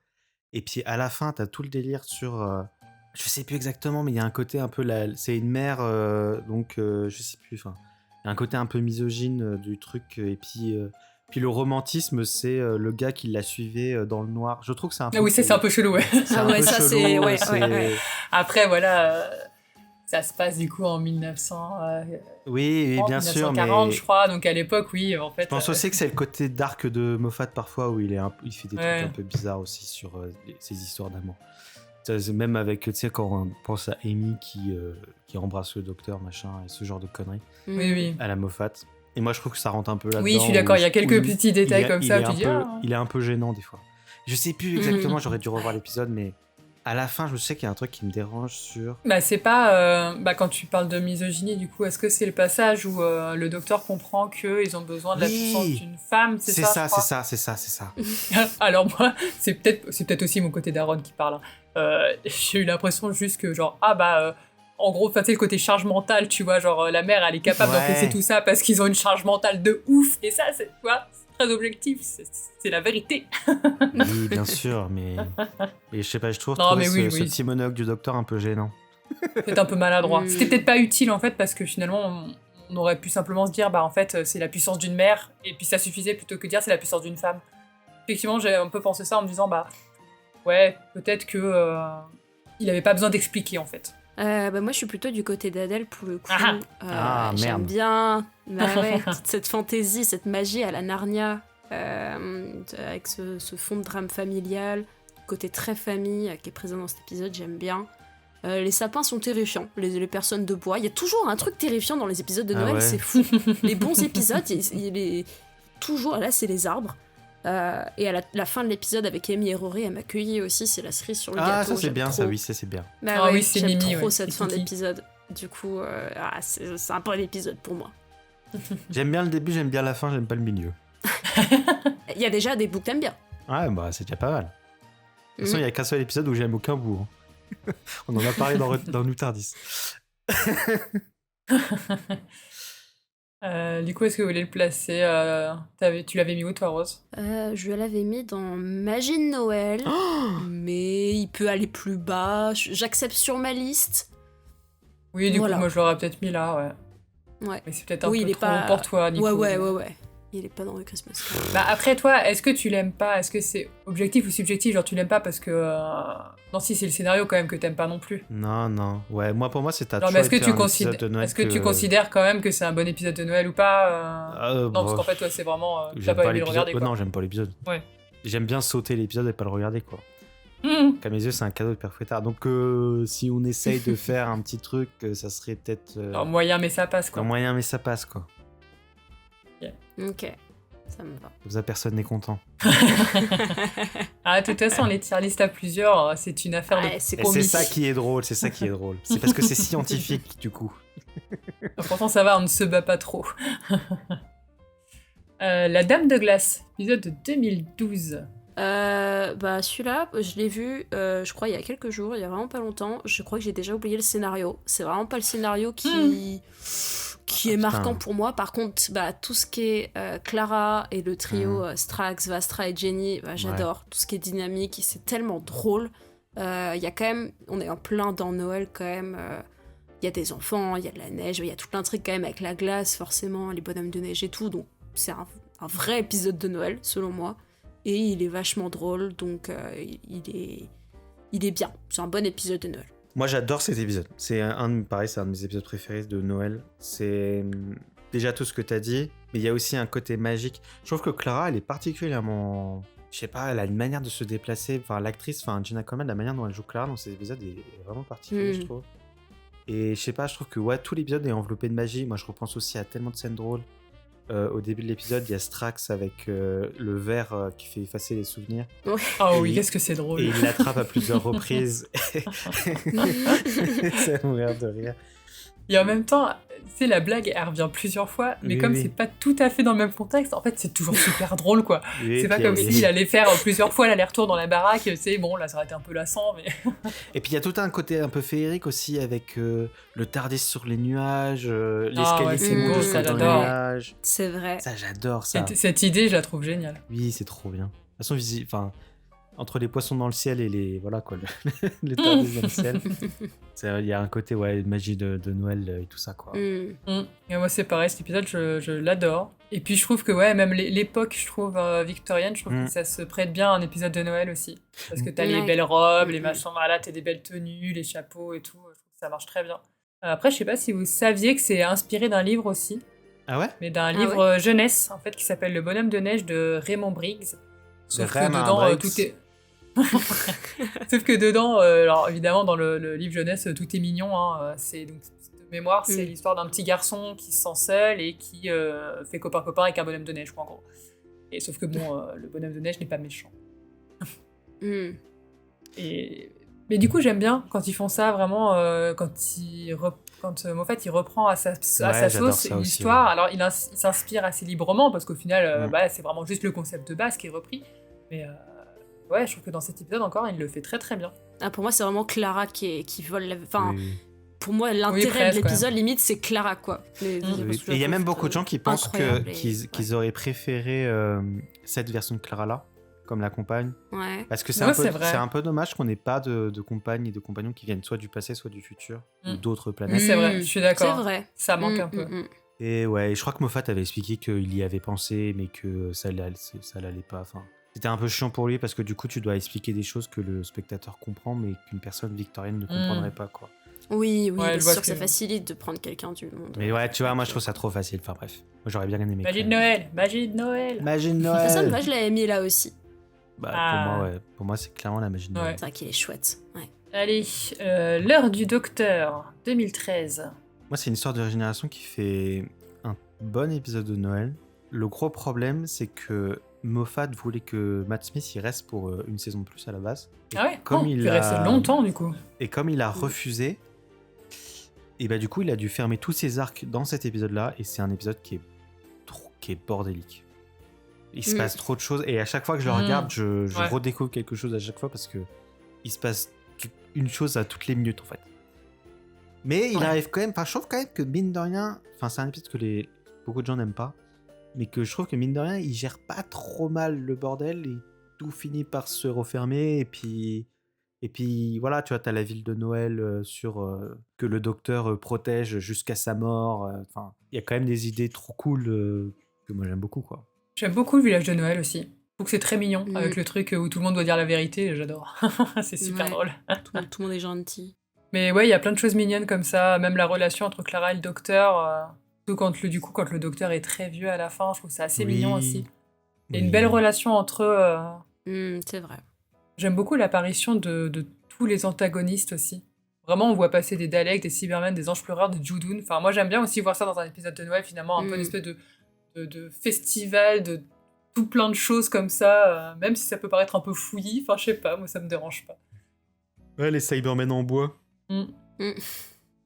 Et puis à la fin, t'as tout le délire sur... je sais plus exactement, mais il y a un côté un peu... c'est une mère, donc je sais plus, enfin... Il y a un côté un peu misogyne du truc, et puis le romantisme, c'est le gars qui la suivait dans le noir. Je trouve que c'est un peu... Ah oui, c'est un peu chelou, ouais. C'est un peu ça, chelou, c'est... Ouais. Après, voilà, ça se passe du coup en 1900... Oui, bien sûr, 1940, mais... je crois, donc à l'époque, oui, en fait... Je pense aussi que c'est le côté dark de Moffat parfois, où il fait des trucs un peu bizarres aussi sur ses histoires d'amour. C'est même avec, tu sais, quand on pense à Amy qui embrasse le docteur, machin, et ce genre de conneries, Oui. à la Moffat. Et moi, je trouve que ça rentre un peu là-dedans. Oui, je suis d'accord, il y a quelques petits détails comme ça, tu dis... Il est un peu gênant, des fois. Je sais plus exactement, j'aurais dû revoir l'épisode, mais à la fin, je sais qu'il y a un truc qui me dérange sur... Bah, c'est pas... quand tu parles de misogynie, du coup, est-ce que c'est le passage où le docteur comprend qu'ils ont besoin de la puissance d'une femme, c'est ça, c'est ça. Alors moi, c'est peut-être aussi mon côté Daron qui parle. J'ai eu l'impression juste que genre, en gros, tu sais, le côté charge mentale, tu vois, genre la mère, elle est capable d'encaisser tout ça parce qu'ils ont une charge mentale de ouf, et ça, c'est, tu vois, c'est très objectif, c'est la vérité. Oui, bien sûr, mais je sais pas, je trouve ce petit monologue du docteur un peu gênant. C'est un peu maladroit. C'était peut-être pas utile, en fait, parce que finalement, on aurait pu simplement se dire, en fait, c'est la puissance d'une mère, et puis ça suffisait plutôt que de dire c'est la puissance d'une femme. Effectivement, j'ai un peu pensé ça en me disant, ouais, peut-être que il avait pas besoin d'expliquer, en fait. Moi, je suis plutôt du côté d'Adèle pour le coup. J'aime merde. bien toute cette fantaisie, cette magie à la Narnia, avec ce fond de drame familial, côté très famille qui est présent dans cet épisode, j'aime bien. Les sapins sont terrifiants, les personnes de bois. Il y a toujours un truc terrifiant dans les épisodes de Noël, c'est fou. Les bons épisodes, toujours, là, c'est les arbres. Et à la fin de l'épisode avec Amy et Rory, elle m'accueillit aussi, c'est la cerise sur le gâteau. Ah, ça c'est bien, trop. ça, oui, ça c'est bien. Oui, c'est j'aime Mimi, trop cette fin Kiki. d'épisode. Du coup, c'est un bon épisode pour moi. J'aime bien le début, j'aime bien la fin, j'aime pas le milieu. Il y a déjà des bouts que t'aimes bien. Ouais, c'est déjà pas mal. De toute façon, il y a qu'un seul épisode où j'aime aucun bout. On en a parlé dans Nous Tardis. Du coup, est-ce que vous voulez le placer tu l'avais mis où, toi, Rose? Je l'avais mis dans Magie de Noël, mais il peut aller plus bas. J'accepte sur ma liste. Oui, du coup, moi, je l'aurais peut-être mis là, ouais. Mais c'est peut-être un peu trop pour toi, Nico. Ouais. Il est pas dans le Christmas Carol. Après, toi, est-ce que tu l'aimes pas? Est-ce que c'est objectif ou subjectif? Genre, tu l'aimes pas parce que... Non, si, c'est le scénario quand même que t'aimes pas non plus. Non. Ouais, pour moi, c'est ta Non, mais est-ce que tu considères quand même que c'est un bon épisode de Noël ou pas Non, parce qu'en fait, toi, c'est vraiment... t'as pas aimé le regarder, quoi. Non, j'aime pas l'épisode. Ouais. J'aime bien sauter l'épisode et pas le regarder, quoi. Qu'à mes yeux, c'est un cadeau de Père Fouettard. Donc, si on essaye de faire un petit truc, ça serait peut-être... moyen, mais ça passe, quoi. Moyen, mais ça passe, quoi. Ok, ça me va. Comme ça, personne n'est content. De toute façon, les tier list à plusieurs, c'est une affaire de commis. C'est ça qui est drôle, c'est C'est parce que c'est scientifique, du coup. Pourtant, ça va, on ne se bat pas trop. La Dame de Glace, épisode de 2012. Celui-là, je l'ai vu, je crois, il y a quelques jours, il y a vraiment pas longtemps. Je crois que j'ai déjà oublié le scénario. C'est vraiment pas le scénario qui est marquant pour moi. Par contre, tout ce qui est Clara et le trio Strax, Vastra et Jenny, j'adore. Tout ce qui est dynamique, c'est tellement drôle. Il y a quand même, on est en plein dans Noël quand même. Il y a des enfants, il y a de la neige, il y a tout plein de trucs quand même avec la glace, forcément, les bonhommes de neige et tout. Donc c'est un vrai épisode de Noël, selon moi. Et il est vachement drôle, donc il est bien. C'est un bon épisode de Noël. Moi, j'adore cet épisode. C'est un de mes épisodes préférés de Noël. C'est déjà tout ce que t'as dit, mais il y a aussi un côté magique. Je trouve que Clara, elle est particulièrement je sais pas, elle a une manière de se déplacer. Enfin, l'actrice, Jenna Coleman, la manière dont elle joue Clara dans ces épisodes est vraiment particulière, je trouve. Et je sais pas, je trouve que tout l'épisode est enveloppé de magie. Moi, je repense aussi à tellement de scènes drôles. Au début de l'épisode, il y a Strax avec le verre qui fait effacer les souvenirs. Ah oui, qu'est-ce que c'est drôle. Et il l'attrape à plusieurs reprises. Ça me mourir de rire. Et en même temps, tu sais, la blague, elle revient plusieurs fois, mais comme c'est pas tout à fait dans le même contexte, en fait, c'est toujours super drôle, quoi. C'est pas comme s'il allait faire plusieurs fois l'aller-retour dans la baraque, tu sais, bon, là, ça aurait été un peu lassant, mais... Et puis, il y a tout un côté un peu féerique aussi, avec le TARDIS sur les nuages, l'escalier qui monte ça, dans les j'adore. nuages. C'est vrai. Ça, j'adore ça. Cette idée, je la trouve géniale. Oui, c'est trop bien. De toute façon, entre les poissons dans le ciel et les les TARDIS dans le ciel, il y a un côté magie de Noël et tout ça, quoi. Et moi, c'est pareil, cet épisode, je l'adore. Et puis, je trouve que même l'époque, je trouve victorienne, je trouve que ça se prête bien à un épisode de Noël aussi. Parce que t'as les belles robes, les machins, voilà, t'as des belles tenues, les chapeaux et tout. Je trouve que ça marche très bien. Après, je sais pas si vous saviez que c'est inspiré d'un livre aussi. Ah ouais? Mais d'un livre jeunesse, en fait, qui s'appelle Le Bonhomme de Neige de Raymond Briggs. Sauf que dedans, tout est... Sauf que dedans, alors évidemment dans le livre jeunesse tout est mignon, hein, c'est donc de mémoire, c'est l'histoire d'un petit garçon qui se sent seul et qui fait copain avec un bonhomme de neige, quoi, en gros. Et sauf que bon, le bonhomme de neige n'est pas méchant. Mais du coup j'aime bien quand ils font ça vraiment, quand Moffat il reprend à sa sauce une histoire. Alors il s'inspire assez librement parce qu'au final c'est vraiment juste le concept de base qui est repris, mais ouais, je trouve que dans cet épisode encore, il le fait très très bien. Ah, pour moi, c'est vraiment Clara qui vole. Pour moi, l'intérêt de l'épisode, limite, c'est Clara, quoi. Et il y a même beaucoup de gens qui pensent qu'ils auraient préféré cette version de Clara-là, comme la compagne. Ouais. Parce que c'est un peu dommage qu'on n'ait pas de compagne et de compagnons qui viennent soit du passé, soit du futur, ou d'autres planètes. C'est vrai, je suis d'accord. C'est vrai. Ça manque un peu. Et ouais, je crois que Moffat avait expliqué qu'il y avait pensé, mais que ça l'allait pas. C'était un peu chiant pour lui parce que du coup, tu dois expliquer des choses que le spectateur comprend, mais qu'une personne victorienne ne comprendrait pas, quoi. Oui, c'est sûr que ça facilite de prendre quelqu'un du monde. Mais ouais, tu vois, moi je trouve ça trop facile. Enfin bref, moi j'aurais bien aimé. Magie de Noël. Ça, moi je l'avais mis là aussi. Pour moi, c'est clairement la magie de Noël. C'est vrai qu'il est chouette. Ouais. Allez, l'heure du docteur, 2013. Moi, c'est une histoire de régénération qui fait un bon épisode de Noël. Le gros problème, c'est que Moffat voulait que Matt Smith il reste pour une saison de plus à la base. Il reste longtemps du coup. Et comme il a refusé, et du coup il a dû fermer tous ses arcs dans cet épisode-là, et c'est un épisode qui est bordélique. Il se passe trop de choses, et à chaque fois que je le regarde, je redécouvre quelque chose à chaque fois parce que il se passe une chose à toutes les minutes en fait. Mais il arrive quand même, je trouve quand même que mine de rien, c'est un épisode que beaucoup de gens n'aiment pas. Mais que je trouve que mine de rien, il gère pas trop mal le bordel et tout finit par se refermer. Et puis voilà, tu vois, t'as la ville de Noël que le docteur protège jusqu'à sa mort. Il y a quand même des idées trop cool que moi j'aime beaucoup, quoi. J'aime beaucoup le village de Noël aussi. Je trouve que c'est très mignon avec le truc où tout le monde doit dire la vérité. J'adore. C'est super drôle. Tout le monde est gentil. Mais ouais, il y a plein de choses mignonnes comme ça. Même la relation entre Clara et le docteur. Quand le docteur est très vieux à la fin, je trouve ça assez mignon aussi. Il y a une belle relation entre eux. C'est vrai. J'aime beaucoup l'apparition de tous les antagonistes aussi. Vraiment, on voit passer des Daleks, des Cybermen, des Anges Pleureurs, des Judoon. Enfin, moi, j'aime bien aussi voir ça dans un épisode de Noël, finalement, un peu une espèce de festival, de tout plein de choses comme ça, même si ça peut paraître un peu fouillis. Enfin, je sais pas, moi, ça me dérange pas. Ouais, les Cybermen en bois.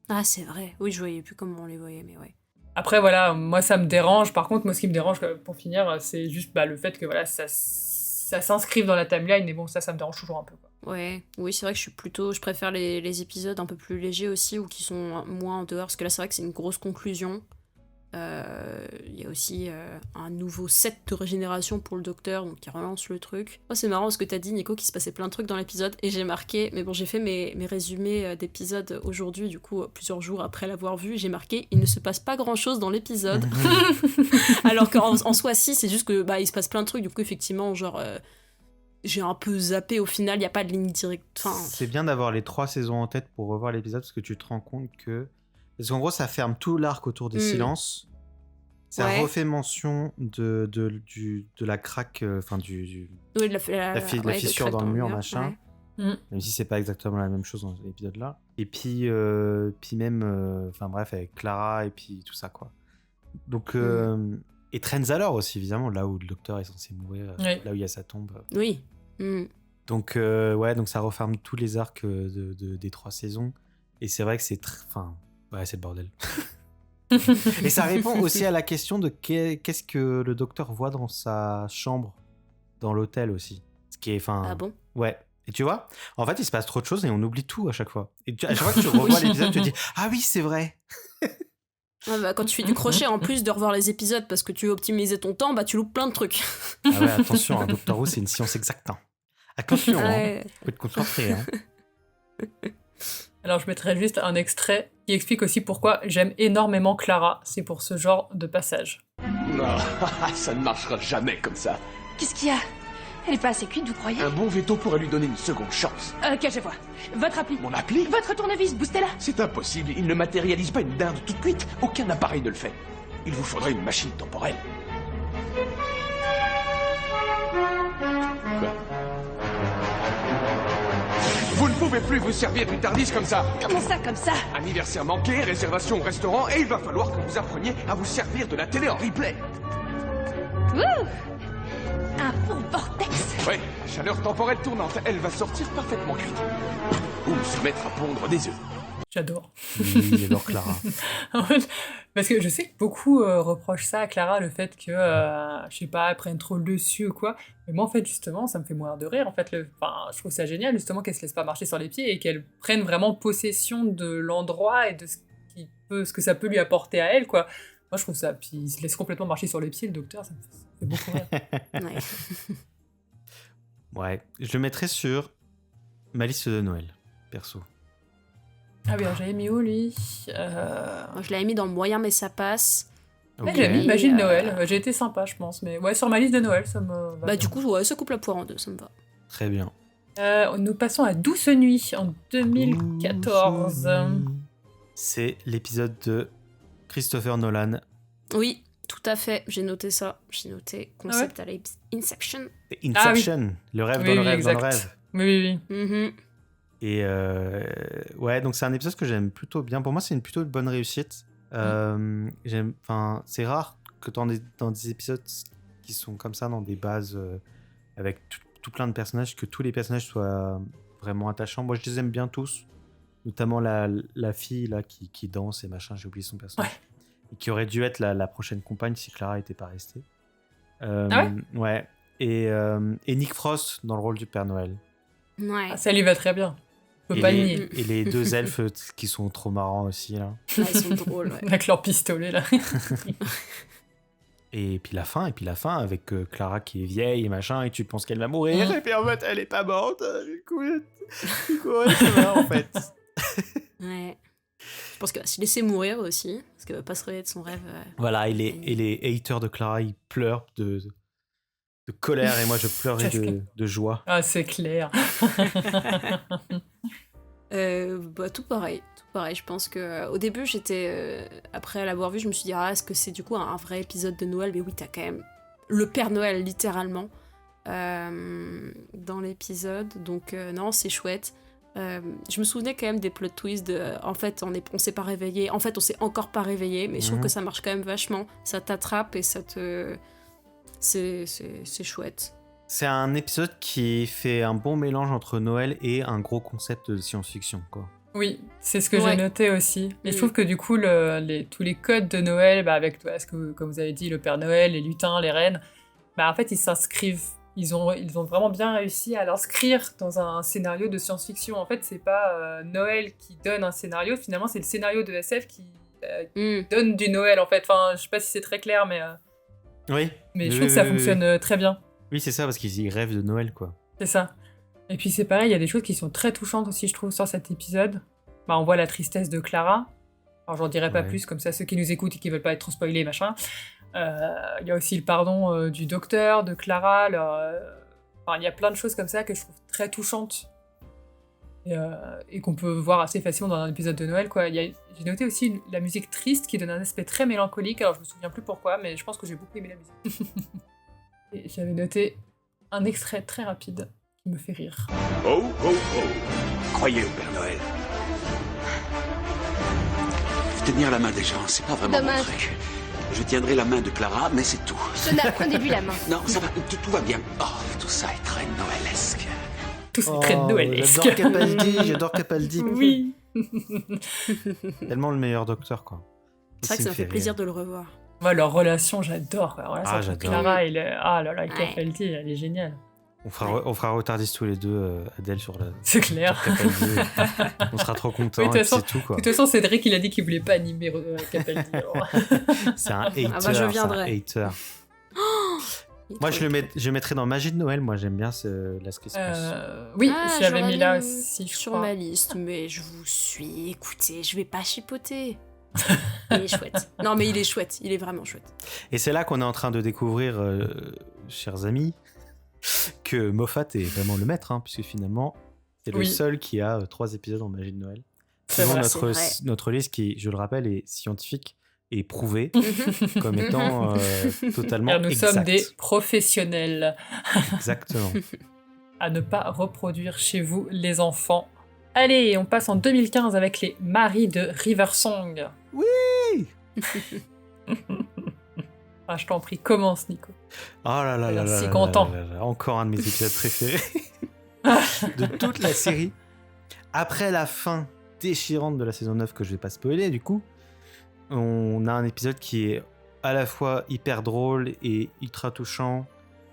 Ah, c'est vrai. Oui, je voyais plus comment on les voyait, mais ouais. Après, voilà, moi, ça me dérange. Par contre, moi, ce qui me dérange, pour finir, c'est juste le fait que voilà, ça s'inscrive dans la timeline. Et bon, ça me dérange toujours un peu, quoi. Ouais, oui, c'est vrai que je préfère les épisodes un peu plus légers aussi, ou qui sont moins en dehors, parce que là, c'est vrai que c'est une grosse conclusion. Il y a aussi un nouveau set de régénération pour le docteur, donc qui relance le truc. Moi, c'est marrant parce que t'as dit, Nico, qu'il se passait plein de trucs dans l'épisode, et j'ai marqué, mais bon, j'ai fait mes résumés d'épisodes aujourd'hui, du coup, plusieurs jours après l'avoir vu, et j'ai marqué, il ne se passe pas grand-chose dans l'épisode. Alors qu'en soi, si, c'est juste que il se passe plein de trucs, du coup, effectivement, genre... j'ai un peu zappé, au final, il n'y a pas de ligne directe. C'est bien d'avoir les 3 saisons en tête pour revoir l'épisode, parce que tu te rends compte que... Parce qu'en gros, ça ferme tout l'arc autour des silences. Ça Ouais. refait mention de la craque, enfin Oui, la ouais, fissure de dans le mur, ouais. machin. Mm. Même si c'est pas exactement la même chose dans cet épisode-là. Et puis même, enfin bref, avec Clara et puis tout ça, quoi. Donc, et Trenzalore aussi, évidemment, là où le docteur est censé mourir, Oui. là où il y a sa tombe. Oui. Donc, ouais, donc ça referme tous les arcs des 3 saisons. Et c'est vrai que c'est enfin, ouais, c'est le bordel. Et ça répond aussi à la question de qu'est-ce que le docteur voit dans sa chambre, dans l'hôtel aussi. Ce qui est, enfin... Ah bon? Ouais. Et tu vois, en fait, il se passe trop de choses et on oublie tout à chaque fois. Et à chaque fois que tu revois l'épisode, tu te dis « Ah oui, c'est vrai !» Ouais, bah, quand tu fais du crochet, en plus de revoir les épisodes parce que tu veux optimiser ton temps, bah tu loupes plein de trucs. Ah ouais, attention, hein, Doctor Who, c'est une science exacte. Hein. Attention, Ouais. faut être concentré. Hein. Alors je mettrai juste un extrait qui explique aussi pourquoi j'aime énormément Clara. C'est pour ce genre de passage. Non, ça ne marchera jamais comme ça. Qu'est-ce qu'il y a? Elle est pas assez cuite, vous croyez? Un bon veto pourrait lui donner une seconde chance. Ok, je vois. Votre appli. Mon appli? Votre tournevis, boostez-la. C'est impossible, il ne matérialise pas une dinde toute cuite. Aucun appareil ne le fait. Il vous faudrait une machine temporelle. Quoi? Vous ne pouvez plus vous servir du Tardis comme ça. Comment ça, comme ça? Anniversaire manqué, réservation au restaurant, et il va falloir que vous appreniez à vous servir de la télé en replay. Ouh! Un bon vortex. Ouais, chaleur temporelle tournante, elle va sortir parfaitement cuite. Ou se mettre à pondre des œufs. J'adore. Oui, j'adore Clara. En fait, parce que je sais que beaucoup reprochent ça à Clara, le fait que, je sais pas, elle prenne trop le dessus ou quoi. Mais moi, en fait, justement, ça me fait mourir de rire. En fait, enfin, je trouve ça génial, justement, qu'elle se laisse pas marcher sur les pieds et qu'elle prenne vraiment possession de l'endroit et de ce que ça peut lui apporter à elle, quoi. Moi, je trouve ça. Puis il se laisse complètement marcher sur les pieds, le docteur, ça me fait beaucoup rire. Ouais. Ouais, je le mettrais sur ma liste de Noël, perso. Ah oui, alors j'avais mis où, lui Moi, je l'avais mis dans moyen, mais ça passe. Ouais, Ok. j'ai mis Magie de Et, Noël. J'ai été sympa, je pense. Mais ouais, sur ma liste de Noël, ça me va Bah, bien. du coup, ouais, ça coupe la poire en deux, ça me va. Très bien. Nous passons à Douce Nuit en 2014. C'est l'épisode de Christopher Nolan. Oui, tout à fait, j'ai noté ça. J'ai noté concept à Inception. C'est Inception, le rêve Oui, dans le oui, rêve exact. dans le rêve. Oui, oui. Mhm. Et ouais, donc c'est un épisode que j'aime plutôt bien. Pour moi, c'est plutôt une bonne réussite. Enfin, c'est rare que dans des épisodes qui sont comme ça, dans des bases avec tout plein de personnages, que tous les personnages soient vraiment attachants. Moi, je les aime bien tous, notamment la fille là qui danse et machin. J'ai oublié son personnage. Ouais. Et qui aurait dû être la prochaine compagne si Clara n'était pas restée. Ah ouais. Et Nick Frost dans le rôle du Père Noël. Ouais. Ah, ça lui va très bien. On peut Et pas le les, nier. et les deux elfes qui sont trop marrants aussi là. Ouais, ils sont drôles, ouais. Avec leur pistolet, là. Et puis la fin avec Clara qui est vieille et machin, et tu penses qu'elle va mourir, et puis en fait elle est pas morte. Du coup ouais, ça va en fait. Ouais. Je pense qu'elle va se laisser mourir aussi, parce qu'elle va pas se réveiller de son rêve. Voilà, et les haters de Clara, ils pleurent de colère, et moi je pleurais de joie. Ah, c'est clair. Bah, tout pareil. Je pense que au début, j'étais. Après l'avoir vu, je me suis dit, ah, est-ce que c'est du coup un vrai épisode de Noël? Mais oui, t'as quand même le Père Noël, littéralement, dans l'épisode. Donc, non, c'est chouette. Je me souvenais quand même des plot twists de. En fait, on s'est pas réveillé. En fait, on s'est encore pas réveillé. Mais je trouve que ça marche quand même vachement. Ça t'attrape et ça te. C'est chouette. C'est un épisode qui fait un bon mélange entre Noël et un gros concept de science-fiction, quoi. Oui, c'est ce que Ouais. j'ai noté aussi. Et je trouve que du coup, tous les codes de Noël, bah, avec comme vous avez dit, le Père Noël, les lutins, les reines, bah, en fait, ils s'inscrivent. Ils ont vraiment bien réussi à l'inscrire dans un scénario de science-fiction. En fait, c'est pas Noël qui donne un scénario, finalement, c'est le scénario de SF qui donne du Noël, en fait. Enfin, je sais pas si c'est très clair, mais Oui. je trouve que ça fonctionne très bien. Oui, c'est ça, parce qu'ils rêvent de Noël, quoi. C'est ça. Et puis c'est pareil, il y a des choses qui sont très touchantes aussi, je trouve, sur cet épisode. Bah, on voit la tristesse de Clara. Alors j'en dirai pas Ouais. plus, comme ça ceux qui nous écoutent et qui veulent pas être trop spoilés, machin. Il y a aussi le pardon du docteur, de Clara. Enfin, il y a plein de choses comme ça que je trouve très touchantes. et qu'on peut voir assez facilement dans un épisode de Noël, quoi. J'ai noté aussi la musique triste qui donne un aspect très mélancolique, alors je me souviens plus pourquoi, mais je pense que j'ai beaucoup aimé la musique. Et j'avais noté un extrait très rapide qui me fait rire. Oh, oh, oh. Croyez au Père Noël. Tenir la main des gens, c'est pas vraiment Dommage. mon truc. Je tiendrai la main de Clara, mais c'est tout. Jonah, prenez-lui la main. Non, ça va, tout va bien. Oh, tout ça est très noëlesque. Tout c'est très noëlesque. J'adore Capaldi. Oui. Tellement le meilleur docteur, quoi. C'est vrai que ça me fait plaisir de le revoir. Moi, leur relation, j'adore. La relation entre j'adore. Clara et Capaldi, elle est géniale. On fera retardis tous les deux, Adèle, sur la. C'est clair. sur Capaldi. On sera trop contents. Oui, de toute façon- c'est tout, quoi. De toute façon, Cédric, il a dit qu'il voulait pas animer Capaldi. Alors. C'est un hater. Ah bah, je viendrai. C'est un hater. Moi, je le mettrais dans Magie de Noël. Moi, j'aime bien Last Christmas. Oui, Ah, je l'avais j'aurais mis là mis aussi, je sur crois. ma liste, mais je vous suis. Écoutez, je vais pas chipoter. Il est chouette. Non, mais il est chouette. Il est vraiment chouette. Et c'est là qu'on est en train de découvrir, chers amis, que Moffat est vraiment le maître, hein, puisque finalement, c'est le Oui. seul qui a 3 épisodes en Magie de Noël. C'est Selon vrai, notre, c'est vrai. notre liste qui, je le rappelle, est scientifique et prouvée comme étant totalement Car nous exact. sommes des professionnels. Exactement. À ne pas reproduire chez vous, les enfants. Allez, on passe en 2015 avec les maris de Riversong. Oui. Ah, je t'en prie, commence, Nico. Oh là là là Alors, là si là content. là là là. Encore un de mes épisodes préférés de toute la série. Après la fin déchirante de la saison 9 que je vais pas spoiler du coup, on a un épisode qui est à la fois hyper drôle et ultra touchant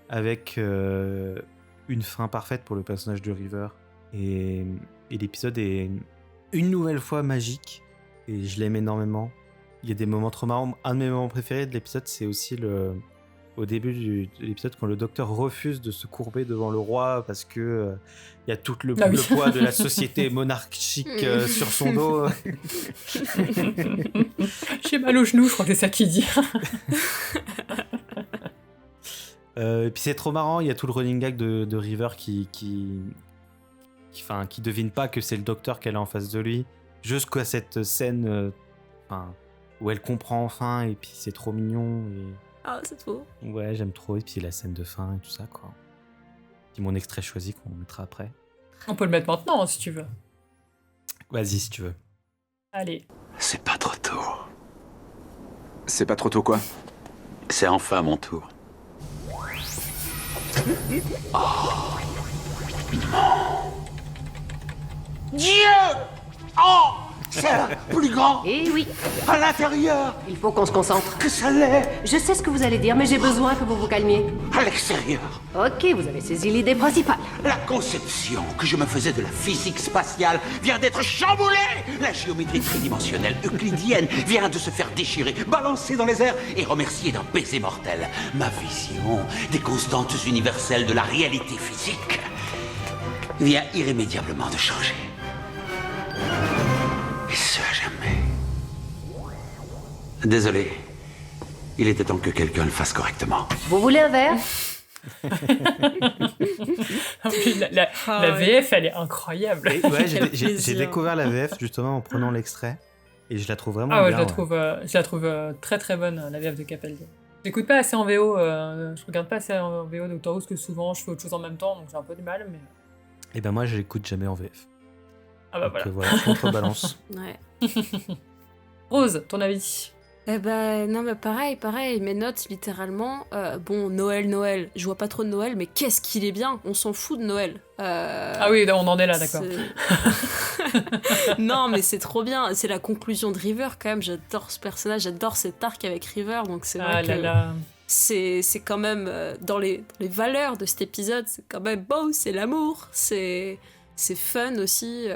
avec une fin parfaite pour le personnage de River et l'épisode est une nouvelle fois magique et je l'aime énormément. Il y a des moments trop marrants. Un de mes moments préférés de l'épisode, c'est aussi au début de l'épisode quand le docteur refuse de se courber devant le roi parce que il y a tout le poids de la société monarchique sur son dos. J'ai mal au genou, je crois que c'est ça qu'il dit. Et puis c'est trop marrant, il y a tout le running gag de River qui devine pas que c'est le docteur qu'elle a en face de lui, jusqu'à cette scène où elle comprend enfin, et puis c'est trop mignon. Ah, c'est trop. Ouais, j'aime trop, et puis la scène de fin et tout ça, quoi. Puis mon extrait choisi qu'on mettra après. On peut le mettre maintenant, hein, si tu veux. Vas-y, si tu veux. Allez. C'est pas trop tôt. C'est pas trop tôt, quoi. C'est enfin mon tour. Dieu! Oh! C'est plus grand Eh oui, à l'intérieur il faut qu'on se concentre. que ça l'est Je sais ce que vous allez dire, mais j'ai besoin que vous vous calmiez. à l'extérieur. Ok, vous avez saisi l'idée principale. La conception que je me faisais de la physique spatiale vient d'être chamboulée. La géométrie tridimensionnelle euclidienne vient de se faire déchirer, balancer dans les airs et remercier d'un baiser mortel. Ma vision des constantes universelles de la réalité physique vient irrémédiablement de changer. Et ce à jamais. Désolé. Il était temps que quelqu'un le fasse correctement. Vous voulez un verre? La VF, elle est incroyable. Et ouais, Quel j'ai plaisir. découvert la VF justement en prenant l'extrait, et je la trouve vraiment Ah ouais, bien. je la trouve très très bonne, la VF de Capaldi. J'écoute pas assez en VO, je regarde pas assez en VO Doctor Who, parce que souvent je fais autre chose en même temps, donc j'ai un peu du mal, mais... Et ben moi, je l'écoute jamais en VF. Ah bah Donc, voilà. je contrebalance. Ouais. Rose, ton avis? Eh ben, non, mais pareil, mes notes, littéralement. Bon, Noël, je vois pas trop de Noël, mais qu'est-ce qu'il est bien, on s'en fout de Noël. Ah oui, on en est là, d'accord. Non, mais c'est trop bien, c'est la conclusion de River quand même, j'adore ce personnage, j'adore cet arc avec River, donc c'est vrai Ah là que là. c'est quand même, dans les valeurs de cet épisode, c'est quand même beau, c'est l'amour, c'est fun aussi,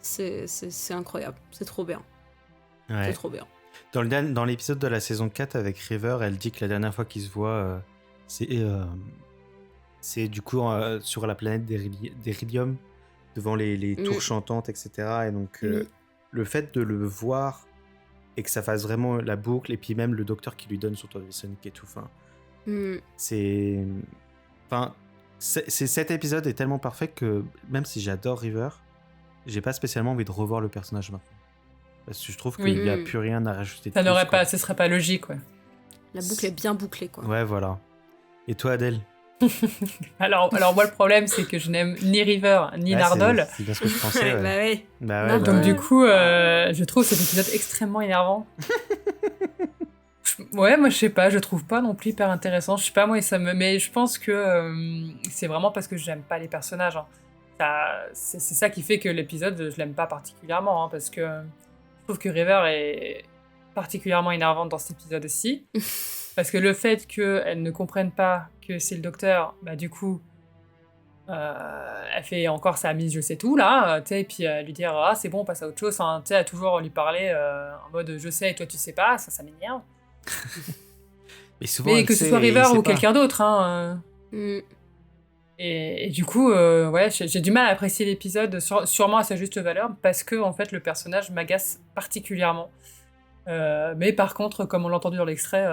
c'est incroyable, c'est trop bien, Ouais. c'est trop bien. Dans l'épisode de la saison 4 avec River, elle dit que la dernière fois qu'ils se voient, c'est du coup sur la planète d'Iridium, devant les tours chantantes, etc. Et donc, le fait de le voir et que ça fasse vraiment la boucle, et puis même le docteur qui lui donne son tour de Sonic et tout, cet épisode est tellement parfait que même si j'adore River, j'ai pas spécialement envie de revoir le personnage maintenant. Parce que je trouve qu'il n'y a plus rien à rajouter. Ça n'aurait pas, ce serait pas logique, ouais. La boucle est bien bouclée, quoi. Ouais, voilà. Et toi, Adèle? alors moi, le problème, c'est que je n'aime ni River ni Nardole. C'est bien ce que je pensais. Ouais. Bah ouais. Donc du coup, je trouve cet épisode extrêmement énervant. Ouais, moi je sais pas, je trouve pas non plus hyper intéressant. Je sais pas moi, mais je pense que c'est vraiment parce que j'aime pas les personnages. Hein. C'est ça qui fait que l'épisode, je l'aime pas particulièrement, hein, parce que je trouve que River est particulièrement énervante dans cet épisode-ci. Parce que le fait qu'elle ne comprenne pas que c'est le docteur, bah du coup, elle fait encore sa mise je sais tout, là, tu sais, et puis lui dire « Ah, c'est bon, on passe à autre chose », tu sais, à toujours lui parler en mode « Je sais et toi tu sais pas », ça m'énerve. Mais que ce soit River ou quelqu'un d'autre, hein. Et du coup, ouais, j'ai du mal à apprécier l'épisode, sûrement à sa juste valeur, parce que, en fait, le personnage m'agace particulièrement. Mais par contre, comme on l'a entendu dans l'extrait,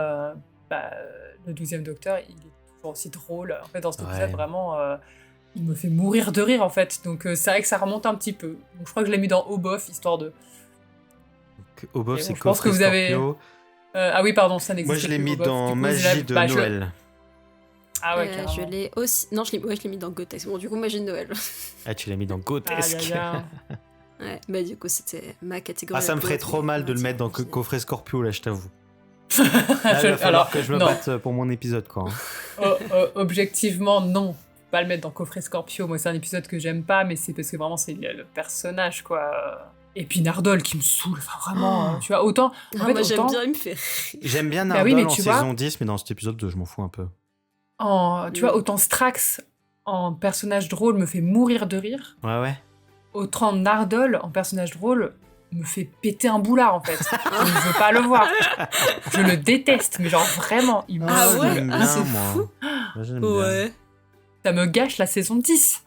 le 12e Docteur, il est toujours aussi drôle. En fait, dans cet épisode, vraiment, il me fait mourir de rire, en fait. Donc, c'est vrai que ça remonte un petit peu. Donc, je crois que je l'ai mis dans Obof, histoire de... Obof, c'est je pense que vous avez... ah oui, pardon, ça n'existe pas. Moi, je l'ai mis dans Magie de Noël. Ah ouais, carrément. Je l'ai aussi... Non, je l'ai mis dans Grotesque. Bon, du coup, Magie de Noël. Ah, tu l'as mis dans Grotesque. Ouais, bah du coup, c'était ma catégorie. Ah, ça me ferait trop mal de le mettre dans Coffret Scorpio, là, je t'avoue. Là, il va falloir que je me batte pour mon épisode, quoi. Objectivement, non. Pas le mettre dans Coffret Scorpio. Moi, c'est un épisode que j'aime pas, mais c'est parce que vraiment, c'est le personnage, quoi. Et puis Nardole qui me saoule, enfin vraiment, tu vois, autant... En fait, moi, j'aime bien, il me fait rire. J'aime bien Nardole en saison 10, mais dans cet épisode, je m'en fous un peu. Tu vois, autant Strax, en personnage drôle, me fait mourir de rire. Ouais. Autant Nardole, en personnage drôle, me fait péter un boulard, en fait. Je ne veux pas le voir. Je le déteste, mais genre vraiment, il me c'est fou. Moi, j'aime bien. Ça me gâche la saison 10.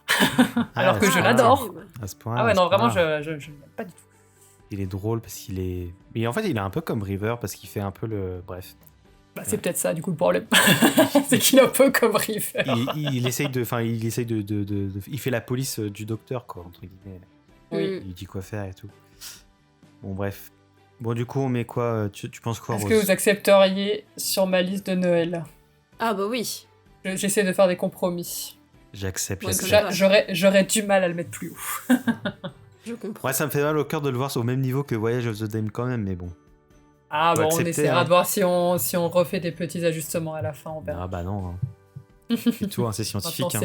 Alors que je l'adore. À ce point. Ah ouais, non, vraiment, je ne l'aime pas du tout. Il est drôle parce qu'il est... Mais en fait, il est un peu comme River parce qu'il fait un peu le... Bref. Bah, c'est peut-être ça, du coup, le problème. C'est qu'il est un peu comme River. Il essaye de... Enfin, il fait la police du docteur, quoi, entre guillemets. Oui. Il dit quoi faire et tout. Bon, bref. Bon, du coup, on met quoi? Tu penses quoi, Est-ce Rose? que vous accepteriez sur ma liste de Noël? Ah bah oui. J'essaie de faire des compromis. J'accepte. J'aurais du mal à le mettre plus haut. Je comprends. Ouais, ça me fait mal au cœur de le voir au même niveau que Voyage of the Dame quand même, mais bon. Ah bon, on essaiera de voir si on refait des petits ajustements à la fin, on verra. Ah bah non. Hein. C'est tout, hein, c'est scientifique.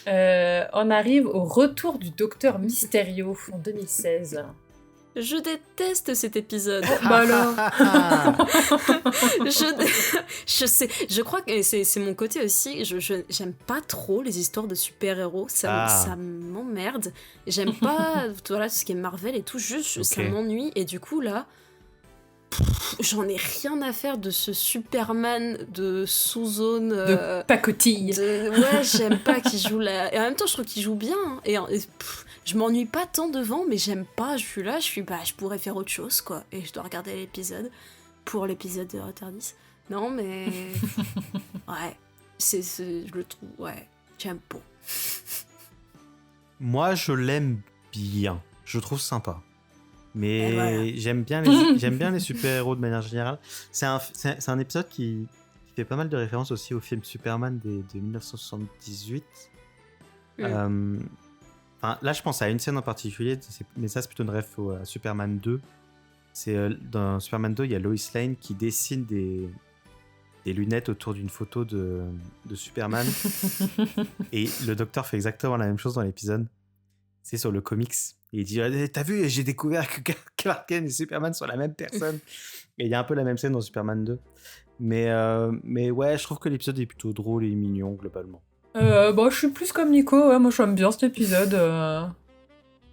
On arrive au retour du Docteur Mysterio en 2016. Je déteste cet épisode. Bah alors. Je sais, je crois que c'est mon côté aussi. J'aime pas trop les histoires de super-héros. Ça m'emmerde. J'aime pas voilà, ce qui est Marvel et tout. Juste, ça m'ennuie. Et du coup, là, j'en ai rien à faire de ce Superman de sous-zone. De pacotille. Ouais, j'aime pas qu'il joue là. Et en même temps, je trouve qu'il joue bien. Hein. Et je m'ennuie pas tant devant, mais j'aime pas. Je suis là, je pourrais faire autre chose, quoi. Et je dois regarder l'épisode pour l'épisode de Retardis. Non, mais. Ouais. Je le trouve. Ouais. J'aime pas. Moi, je l'aime bien. Je le trouve sympa. Mais j'aime bien les super-héros de manière générale. C'est un épisode qui fait pas mal de références aussi au film Superman de 1978. Enfin, là, je pense à une scène en particulier, mais ça, c'est plutôt une ref à Superman 2. Dans Superman 2, il y a Lois Lane qui dessine des lunettes autour d'une photo de Superman. Et le docteur fait exactement la même chose dans l'épisode. C'est sur le comics. Et il dit t'as vu, j'ai découvert que Clark Kent et Superman sont la même personne. Et il y a un peu la même scène dans Superman 2. Mais ouais, je trouve que l'épisode est plutôt drôle et mignon, globalement. Bon, je suis plus comme Nico, ouais, moi j'aime bien cet épisode.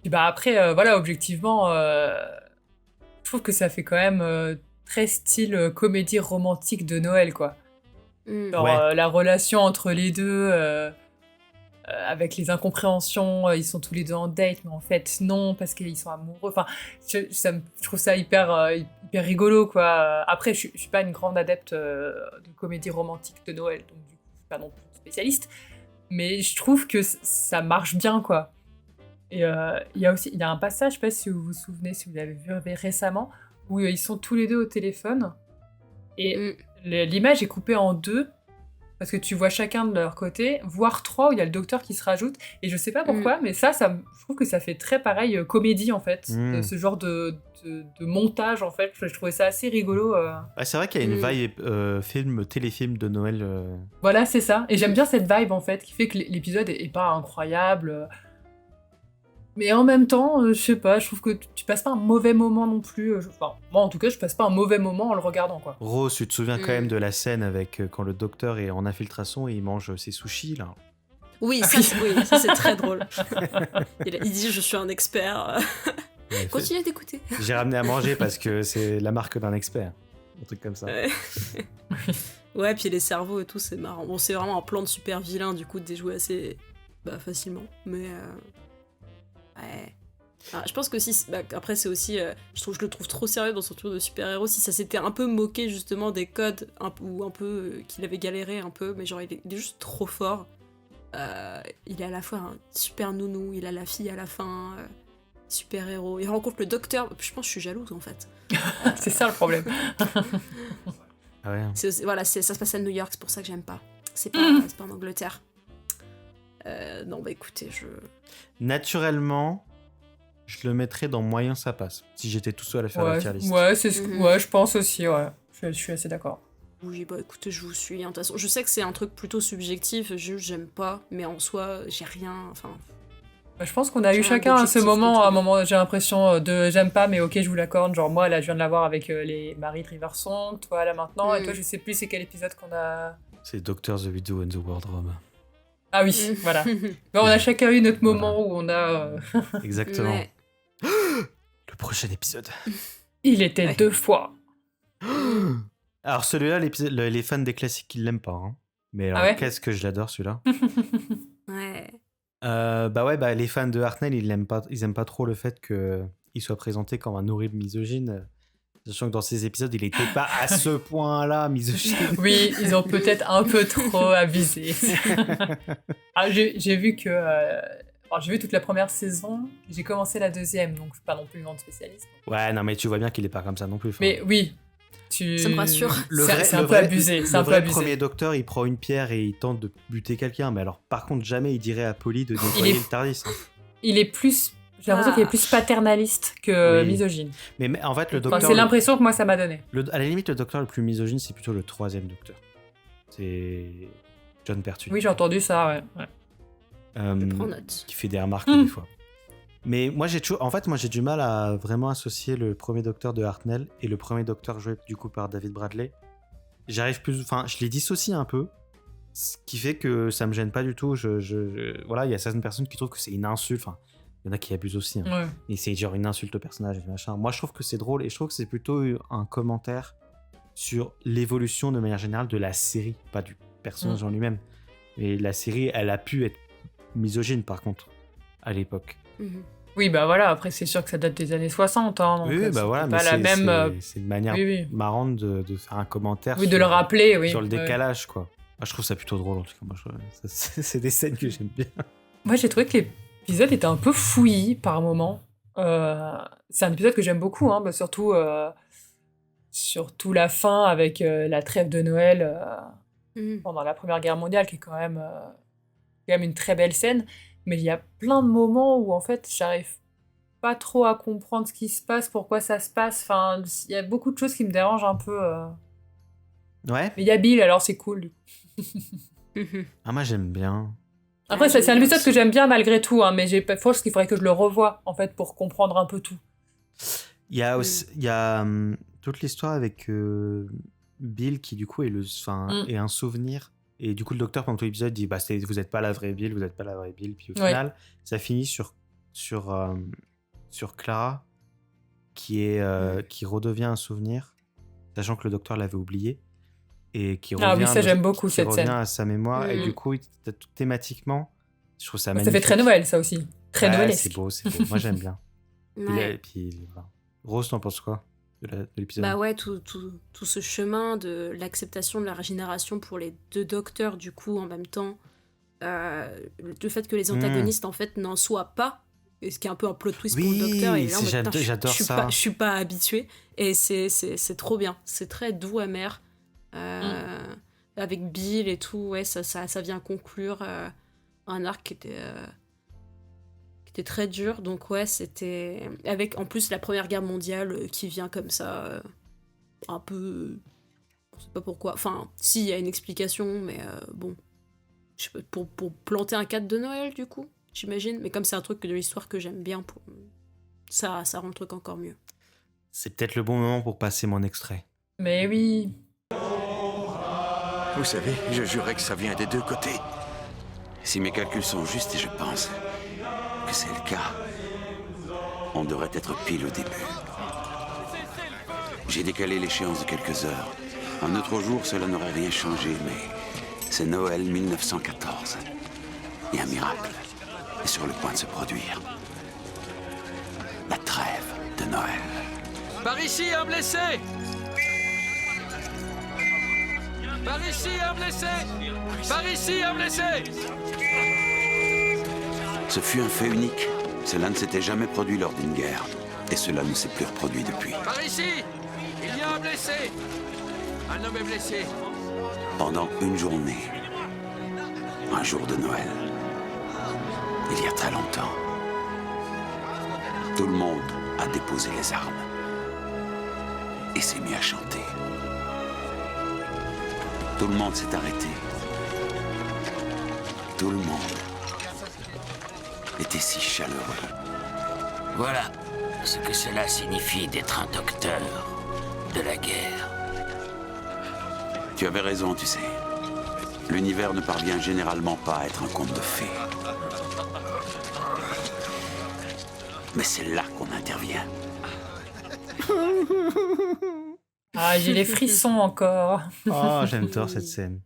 Et bah après, voilà, objectivement, je trouve que ça fait quand même très style comédie romantique de Noël, quoi. Genre, la relation entre les deux, avec les incompréhensions, ils sont tous les deux en date, mais en fait non, parce qu'ils sont amoureux. Enfin, je trouve ça hyper rigolo, quoi. Après, je suis pas une grande adepte de comédie romantique de Noël, donc du coup, je suis pas non plus spécialiste. Mais je trouve que ça marche bien, quoi. Et il y a un passage, je sais pas si vous vous souvenez, si vous l'avez vu récemment, où ils sont tous les deux au téléphone. Et l'image est coupée en deux, parce que tu vois chacun de leur côté, voire trois, où il y a le docteur qui se rajoute. Et je sais pas pourquoi, mais je trouve que ça fait très pareil comédie, en fait. Ce genre de montage, en fait. Je trouvais ça assez rigolo. C'est vrai qu'il y a une vibe téléfilm de Noël. Voilà, c'est ça. Et j'aime bien cette vibe, en fait, qui fait que l'épisode est pas incroyable. Mais en même temps, je sais pas, je trouve que tu passes pas un mauvais moment non plus. Enfin, moi en tout cas, je passe pas un mauvais moment en le regardant, quoi. Rose, tu te souviens quand même de la scène avec quand le docteur est en infiltration et il mange ses sushis, là? Oui, ça c'est très drôle. Il dit je suis un expert. Continuez d'écouter. J'ai ramené à manger parce que c'est la marque d'un expert. Un truc comme ça. Ouais, puis les cerveaux et tout, c'est marrant. Bon, c'est vraiment un plan de super vilain, du coup, de déjouer assez facilement. Mais ouais. Alors, je pense que si. Après, c'est aussi. Je le trouve trop sérieux dans son tour de super-héros. Si ça s'était un peu moqué justement des codes, ou un peu. Qu'il avait galéré un peu, mais genre, il est juste trop fort. Il est à la fois un super nounou, il a la fille à la fin. Super-héros. Il rencontre le docteur. Je pense que je suis jalouse en fait. C'est ça le problème. Ah ouais. Ça se passe à New York, c'est pour ça que j'aime pas. C'est pas en Angleterre. Non, écoutez, Naturellement, je le mettrais dans moyen ça passe. Si j'étais tout seul à faire la tier list. Ouais, je pense aussi, ouais. Je suis assez d'accord. Oui, écoutez, je vous suis. De toute façon, je sais que c'est un truc plutôt subjectif, j'aime pas, mais en soi, j'ai rien. Enfin. Je pense qu'on a eu chacun à ce moment, j'ai l'impression de j'aime pas, mais ok, je vous l'accorde. Genre, moi, là, je viens de l'avoir avec les Marie de Riversong, toi, là, maintenant, et toi, je sais plus c'est quel épisode qu'on a. C'est Doctor The Widow and the Wardrobe. Ah oui, voilà. Bon, on a chacun eu notre moment où on a. Exactement. Ouais. Le prochain épisode. Il était 2 fois. Alors celui-là, les fans des classiques, ils l'aiment pas. Hein. Mais alors, qu'est-ce que je l'adore celui-là. Ouais. Les fans de Hartnell, ils aiment pas trop le fait qu'il soit présenté comme un horrible misogyne. Sachant que dans ces épisodes, il était pas à ce point-là misogyne. Oui, ils ont peut-être un peu trop abusé. J'ai vu que... j'ai vu toute la première saison, j'ai commencé la deuxième, donc je suis pas non plus une grande spécialiste. Ouais, non, mais tu vois bien qu'il est pas comme ça non plus. Enfin. Mais oui, ça me rassure. C'est un peu abusé. Le premier docteur, il prend une pierre et il tente de buter quelqu'un, mais alors par contre, jamais il dirait à Polly de nettoyer le TARDIS. Il est plus... J'ai l'impression qu'il est plus paternaliste que misogyne. Mais en fait, le docteur... c'est l'impression que moi, ça m'a donné. À la limite, le docteur le plus misogyne, c'est plutôt le 3e docteur. C'est John Pertwee. Oui, j'ai entendu ça, ouais. Je prends note. Qui fait des remarques des fois. Mais moi, j'ai du mal à vraiment associer le premier docteur de Hartnell et le premier docteur joué du coup par David Bradley. J'arrive plus... Enfin, je les dissocie un peu. Ce qui fait que ça me gêne pas du tout. Voilà, il y a certaines personnes qui trouvent que c'est une insulte. Enfin, il y en a qui abusent aussi. Hein. Ouais. Et c'est genre une insulte au personnage et machin. Moi, je trouve que c'est drôle et je trouve que c'est plutôt un commentaire sur l'évolution de manière générale de la série, pas du personnage en lui-même. Et la série, elle a pu être misogyne par contre, à l'époque. Oui, voilà, après c'est sûr que ça date des années 60. Hein, donc oui, voilà, mais c'est une manière marrante de faire un commentaire de le rappeler, sur le décalage, quoi. Moi, je trouve ça plutôt drôle, en tout cas. Moi, c'est des scènes que j'aime bien. Moi, j'ai trouvé que l'épisode était un peu fouillis par moments. C'est un épisode que j'aime beaucoup, hein, surtout la fin avec la trêve de Noël pendant la Première Guerre mondiale, qui est quand même une très belle scène. Mais il y a plein de moments où, en fait, j'arrive pas trop à comprendre ce qui se passe, pourquoi ça se passe. Enfin, il y a beaucoup de choses qui me dérangent un peu. Ouais. Mais il y a Bill, alors c'est cool, du coup. Moi, j'aime bien. Après, c'est un épisode que j'aime bien malgré tout, hein, mais je pense qu'il faudrait que je le revoie, en fait, pour comprendre un peu tout. Il y a aussi, toute l'histoire avec Bill qui, du coup, est un souvenir. Et du coup, le docteur, pendant tout l'épisode, dit vous n'êtes pas la vraie Bill, vous n'êtes pas la vraie Bill. Puis au final, ça finit sur Clara qui redevient un souvenir, sachant que le docteur l'avait oublié. Et qui revient, j'aime beaucoup cette scène. À sa mémoire. Et du coup, thématiquement, je trouve ça magnifique. Ça fait très Noël, ça aussi. Très noëlesque. C'est beau. Moi, j'aime bien. Et puis, voilà. Rose, t'en penses quoi de l'épisode? Tout ce chemin de l'acceptation de la régénération pour les deux docteurs, du coup, en même temps. Le fait que les antagonistes, en fait, n'en soient pas Et ce qui est un peu un plot twist pour le docteur. Et là, en mode, j'adore ça. Je suis pas habituée. Et c'est trop bien. C'est très doux, amer. Avec Bill et tout, ouais, ça vient conclure un arc qui était très dur. Donc ouais, c'était... Avec en plus la Première Guerre mondiale qui vient comme ça, un peu... On sait pas pourquoi. Enfin, si, il y a une explication, mais bon... Je sais pas, pour planter un cadre de Noël, du coup, j'imagine. Mais comme c'est un truc de l'histoire que j'aime bien, ça rend le truc encore mieux. C'est peut-être le bon moment pour passer mon extrait. Mais oui. Vous savez, je jurais que ça vient des deux côtés. Si mes calculs sont justes, et je pense que c'est le cas, on devrait être pile au début. J'ai décalé l'échéance de quelques heures. Un autre jour, cela n'aurait rien changé, mais c'est Noël 1914. Et un miracle est sur le point de se produire. La trêve de Noël. Par ici, un blessé! Par ici, un blessé! Par ici, un blessé! Ce fut un fait unique. Cela ne s'était jamais produit lors d'une guerre. Et cela ne s'est plus reproduit depuis. Par ici! Il y a un blessé! Un homme est blessé. Pendant une journée, un jour de Noël, il y a très longtemps, tout le monde a déposé les armes et s'est mis à chanter. Tout le monde s'est arrêté. Tout le monde était si chaleureux. Voilà ce que cela signifie d'être un docteur de la guerre. Tu avais raison, tu sais. L'univers ne parvient généralement pas à être un conte de fées. Mais c'est là qu'on intervient. Ah, j'ai les frissons encore. Oh, j'aime trop cette scène.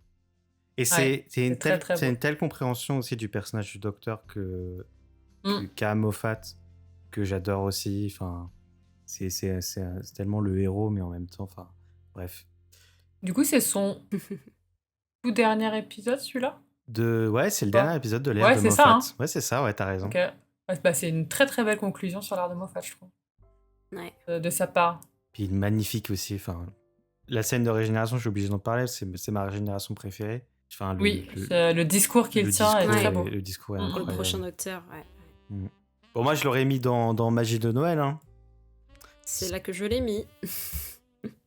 Et c'est une très telle compréhension aussi du personnage du docteur qu'a Moffat, que j'adore aussi. Enfin, c'est tellement le héros, mais en même temps, enfin, bref. Du coup, c'est son tout dernier épisode, celui-là? Ouais, c'est le dernier épisode de l'ère de Moffat. Ça, hein. Ouais, c'est ça, ouais, t'as raison. Okay. Ouais, bah, c'est une très très belle conclusion sur l'art de Moffat, je trouve. Ouais. De sa part. Puis magnifique aussi. Enfin, la scène de régénération, je suis obligé d'en parler, c'est ma régénération préférée. Enfin, le discours qu'il tient est très beau. Le discours est Pour incroyable. le prochain docteur, ouais. Bon, moi, je l'aurais mis dans Magie de Noël. Hein. C'est là que je l'ai mis.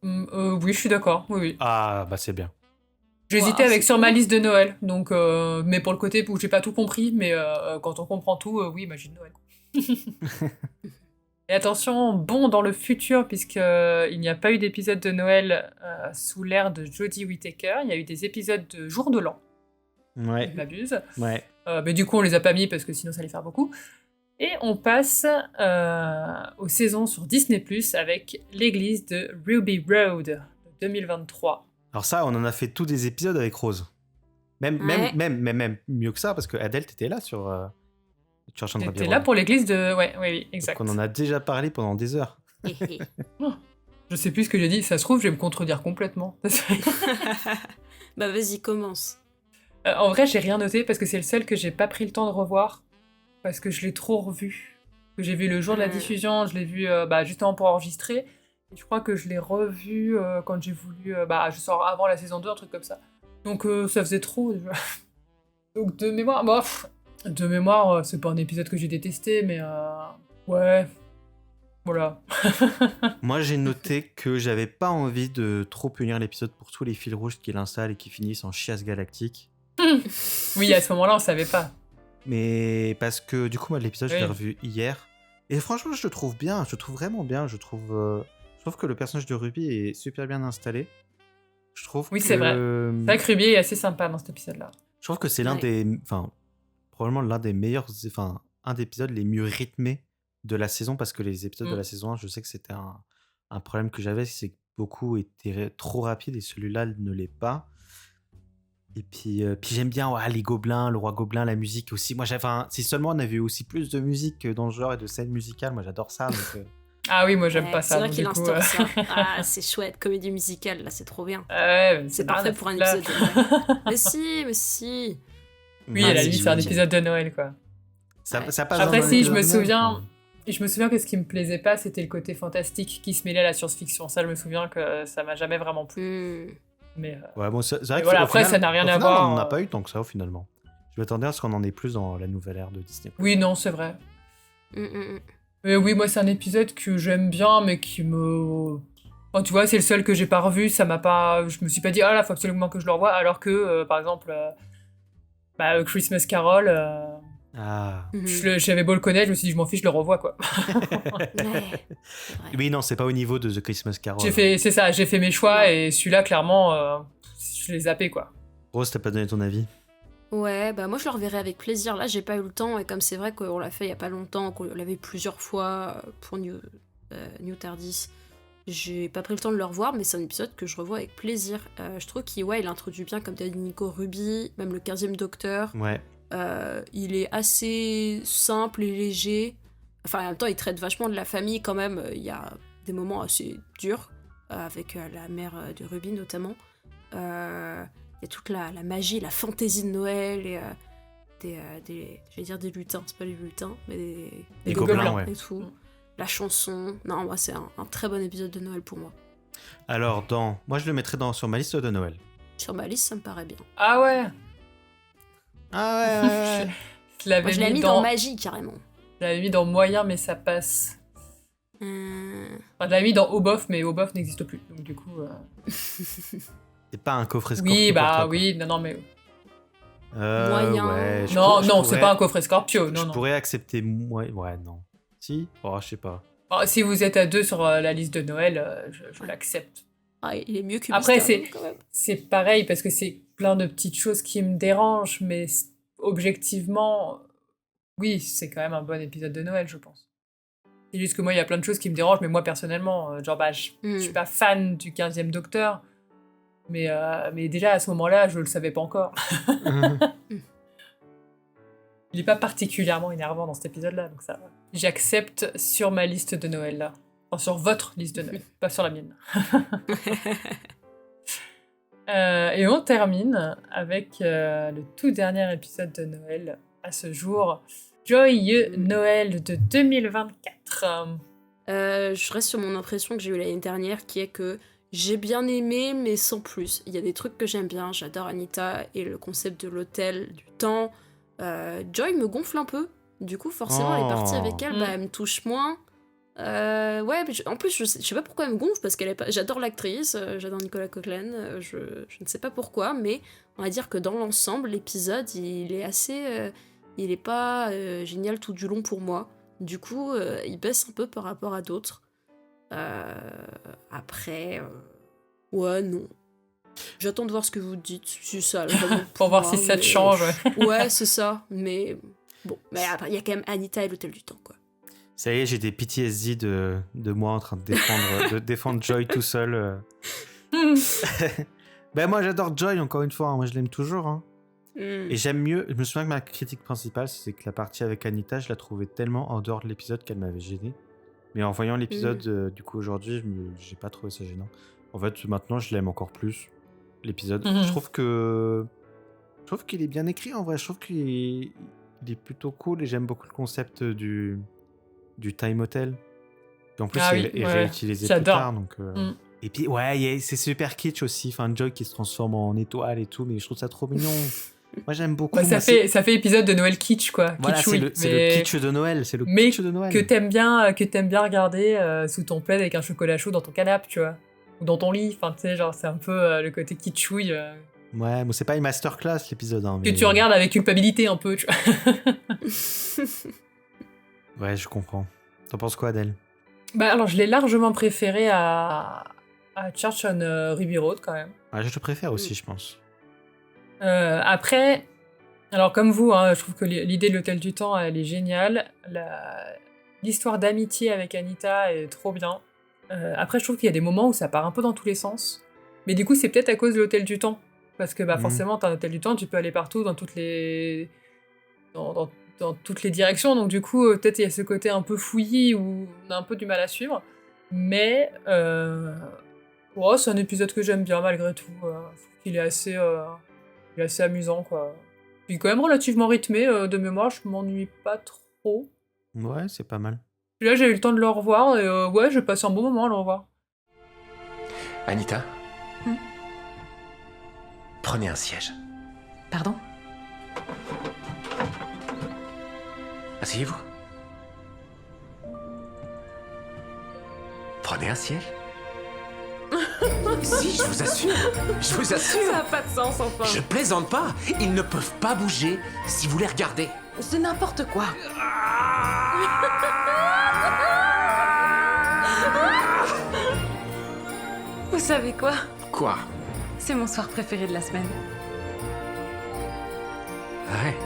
Oui, je suis d'accord. Oui. Ah, bah c'est bien. J'hésitais avec sur ma liste de Noël, donc mais pour le côté où j'ai pas tout compris, mais quand on comprend tout, oui, Magie de Noël. Et attention, bon dans le futur, puisqu'il n'y a pas eu d'épisode de Noël sous l'ère de Jodie Whittaker, il y a eu des épisodes de Jour de l'An. Ouais. Je m'abuse. Ouais. Mais du coup, on les a pas mis parce que sinon ça allait faire beaucoup. Et on passe aux saisons sur Disney+, avec l'église de Ruby Road, de 2023. Alors ça, on en a fait tous des épisodes avec Rose. Même mieux que ça, parce que Adèle, t'étais là sur Church on Ruby Road. T'étais là pour l'église de... Oui, exact. Donc on en a déjà parlé pendant des heures. Je sais plus ce que j'ai dit, ça se trouve, je vais me contredire complètement. Bah vas-y, commence. En vrai, j'ai rien noté, parce que c'est le seul que j'ai pas pris le temps de revoir. Parce que je l'ai trop revu. Que j'ai vu le jour de la diffusion, je l'ai vu justement pour enregistrer. Et je crois que je l'ai revu quand j'ai voulu... je sors avant la saison 2, un truc comme ça. Donc ça faisait trop déjà. Donc de mémoire, c'est pas un épisode que j'ai détesté, mais ouais... Voilà. Moi, j'ai noté que j'avais pas envie de trop punir l'épisode pour tous les fils rouges qu'il installe et qui finissent en chiasse galactique. Oui, à ce moment-là, on savait pas. Mais parce que du coup, moi, l'épisode, je l'ai revu hier. Et franchement, je le trouve bien. Je le trouve vraiment bien. Je trouve que le personnage de Ruby est super bien installé. Je trouve c'est vrai. C'est vrai que Ruby est assez sympa dans cet épisode-là. Je trouve que c'est probablement l'un des meilleurs, un des épisodes les mieux rythmés de la saison, parce que les épisodes de la saison 1, je sais que c'était un problème que j'avais, c'est que beaucoup étaient trop rapides et celui-là ne l'est pas. Et puis j'aime bien les gobelins, le roi gobelin, la musique aussi. Moi, si seulement on avait aussi plus de musique dans le genre et de scènes musicales, moi j'adore ça. Donc, Ah oui, moi j'aime pas ça. C'est vrai qu'il instaure ça. Ah, c'est chouette, comédie musicale, là, c'est trop bien. C'est parfait pour un épisode de Noël. Mais si. Oui, à la limite, c'est un épisode de Noël, quoi. Ça passe Après, dans un si, je épisode me de souviens... Et je me souviens que ce qui me plaisait pas, c'était le côté fantastique qui se mêlait à la science-fiction. Ça, je me souviens que ça m'a jamais vraiment plu. Mais Ouais, bon, c'est vrai mais que voilà, au après, final- ça n'a rien au à final, voir. On n'en a pas eu tant que ça, finalement. Je m'attendais à ce qu'on en ait plus dans la nouvelle ère de Disney. Oui, non, c'est vrai. Mais oui, moi, c'est un épisode que j'aime bien, mais qui me... Enfin, tu vois, c'est le seul que j'ai pas revu, ça m'a pas... Je me suis pas dit, ah là, faut absolument que je le revoie, alors que, par exemple, Christmas Carol, j'avais beau le connaître, je me suis dit, je m'en fiche, je le revois, quoi. Oui, non, c'est pas au niveau de The Christmas Carol. C'est ça, j'ai fait mes choix, et celui-là, clairement, je l'ai zappé, quoi. Rose, t'as pas donné ton avis? Ouais, bah moi je le reverrai avec plaisir. Là, j'ai pas eu le temps, et comme c'est vrai qu'on l'a fait il y a pas longtemps, qu'on l'avait plusieurs fois pour New Tardis, j'ai pas pris le temps de le revoir, mais c'est un épisode que je revois avec plaisir. Je trouve qu'il introduit bien, comme t'as dit Nico, Ruby, même le 15e Docteur. Ouais. Il est assez simple et léger. Enfin, en même temps, il traite vachement de la famille quand même. Il y a des moments assez durs, avec la mère de Ruby notamment. Il y a toute la magie, la fantaisie de Noël et j'allais dire des lutins, c'est pas des lutins, mais des gobelins et tout. La chanson, non, moi c'est un très bon épisode de Noël pour moi. Alors, moi je le mettrais sur ma liste de Noël. Sur ma liste, ça me paraît bien. Ah ouais. Moi je l'ai mis dans magie carrément. Je l'avais mis dans moyen, mais ça passe. Enfin, je l'avais mis dans Obof, mais Obof n'existe plus, donc du coup... C'est pas un coffret Scorpio. Oui, pour toi, oui, non, mais... Moyen. Ouais, non, c'est pas un coffret Scorpio, non. Je pourrais accepter... Ouais, non. Si? Oh, je sais pas. Alors, si vous êtes à 2 sur la liste de Noël, je l'accepte. Ah, il est mieux que Après, Mystérieux, quand même. c'est pareil, parce que c'est plein de petites choses qui me dérangent, mais objectivement, oui, c'est quand même un bon épisode de Noël, je pense. C'est juste que moi, il y a plein de choses qui me dérangent, mais moi, personnellement, genre, je suis pas fan du 15e Docteur, mais déjà, à ce moment-là, je le savais pas encore. Il est pas particulièrement énervant dans cet épisode-là, donc ça, j'accepte sur ma liste de Noël, là. Enfin, sur votre liste de Noël, pas sur la mienne. Et on termine avec le tout dernier épisode de Noël à ce jour. Joyeux Noël de 2024. Je reste sur mon impression que j'ai eue l'année dernière, qui est que j'ai bien aimé, mais sans plus. Il y a des trucs que j'aime bien, j'adore Anita et le concept de l'hôtel, du temps. Joy me gonfle un peu, du coup forcément les parties avec elle, elle me touche moins. Ouais, mais en plus je sais pas pourquoi elle me gonfle, parce j'adore l'actrice, j'adore Nicolas Coughlan, je ne sais pas pourquoi, mais on va dire que dans l'ensemble, l'épisode, il est assez... il est pas génial tout du long pour moi. Du coup, il baisse un peu par rapport à d'autres. Après... ouais, non. J'attends de voir ce que vous dites, c'est ça. Pour voir si ça te change. Ouais, c'est ça, mais... Bon, mais après, il y a quand même Anita et l'Hôtel du Temps, quoi. Ça y est, j'ai des PTSD de moi en train de défendre Joy tout seul. Ben moi j'adore Joy, encore une fois, hein. Moi je l'aime toujours. Hein. Et j'aime mieux, je me souviens que ma critique principale, c'est que la partie avec Anita, je la trouvais tellement en dehors de l'épisode qu'elle m'avait gêné. Mais en voyant l'épisode, du coup aujourd'hui, j'ai pas trouvé ça gênant. En fait, maintenant je l'aime encore plus, l'épisode. Je trouve qu'il est bien écrit en vrai, je trouve qu'il est plutôt cool et j'aime beaucoup le concept du time hotel. Et en plus, il est réutilisé plus tard. Donc, Et puis, ouais, c'est super kitsch aussi. Enfin, Joy qui se transforme en étoile et tout, mais je trouve ça trop mignon. Moi, j'aime beaucoup. Bah, ça fait épisode de Noël kitsch, quoi. Voilà, c'est le kitsch de Noël. C'est le kitsch de Noël. Que t'aimes bien regarder sous ton plaid avec un chocolat chaud dans ton canapé, tu vois. Ou dans ton lit. Enfin, tu sais, genre, c'est un peu le côté kitschouille. Ouais, mais c'est pas une masterclass, l'épisode. Hein, que tu regardes avec culpabilité un peu, tu vois. Ouais, je comprends. T'en penses quoi, Adèle? Bah alors, je l'ai largement préféré à Church on Ruby Road, quand même. Ouais, je te préfère aussi, je pense. Après, alors comme vous, hein, je trouve que l'idée de l'Hôtel du Temps, elle est géniale. L'histoire d'amitié avec Anita est trop bien. Après, je trouve qu'il y a des moments où ça part un peu dans tous les sens. Mais du coup, c'est peut-être à cause de l'Hôtel du Temps. Parce que forcément, t'as un Hôtel du Temps, tu peux aller partout, dans toutes les... dans toutes les directions, donc du coup, peut-être il y a ce côté un peu fouillis où on a un peu du mal à suivre. Mais c'est un épisode que j'aime bien malgré tout. Il est assez amusant, quoi. Puis quand même relativement rythmé de mémoire, je m'ennuie pas trop. Ouais, c'est pas mal. Puis là, j'ai eu le temps de le revoir et ouais, j'ai passé un bon moment à le revoir. Anita, prenez un siège. Pardon? Asseyez-vous. Prenez un siège. Si, je vous assure. Je vous assure. Ça n'a pas de sens, enfin. Je plaisante pas. Ils ne peuvent pas bouger si vous les regardez. C'est n'importe quoi. Vous savez quoi? Quoi? C'est mon soir préféré de la semaine. Ouais.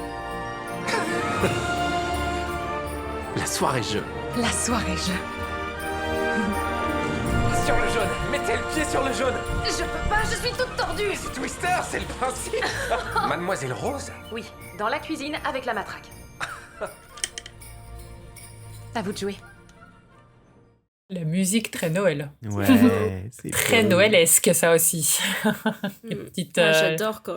La soirée jeu. La soirée jeu. Sur le jaune. Mettez le pied sur le jaune. Je peux pas, je suis toute tordue. C'est Twister, c'est le principe. Mademoiselle Rose. Oui, dans la cuisine avec la matraque. À vous de jouer. La musique très Noël. Ouais, c'est très beau. noëlesque, ça aussi. Les petites, Moi, j'adore quand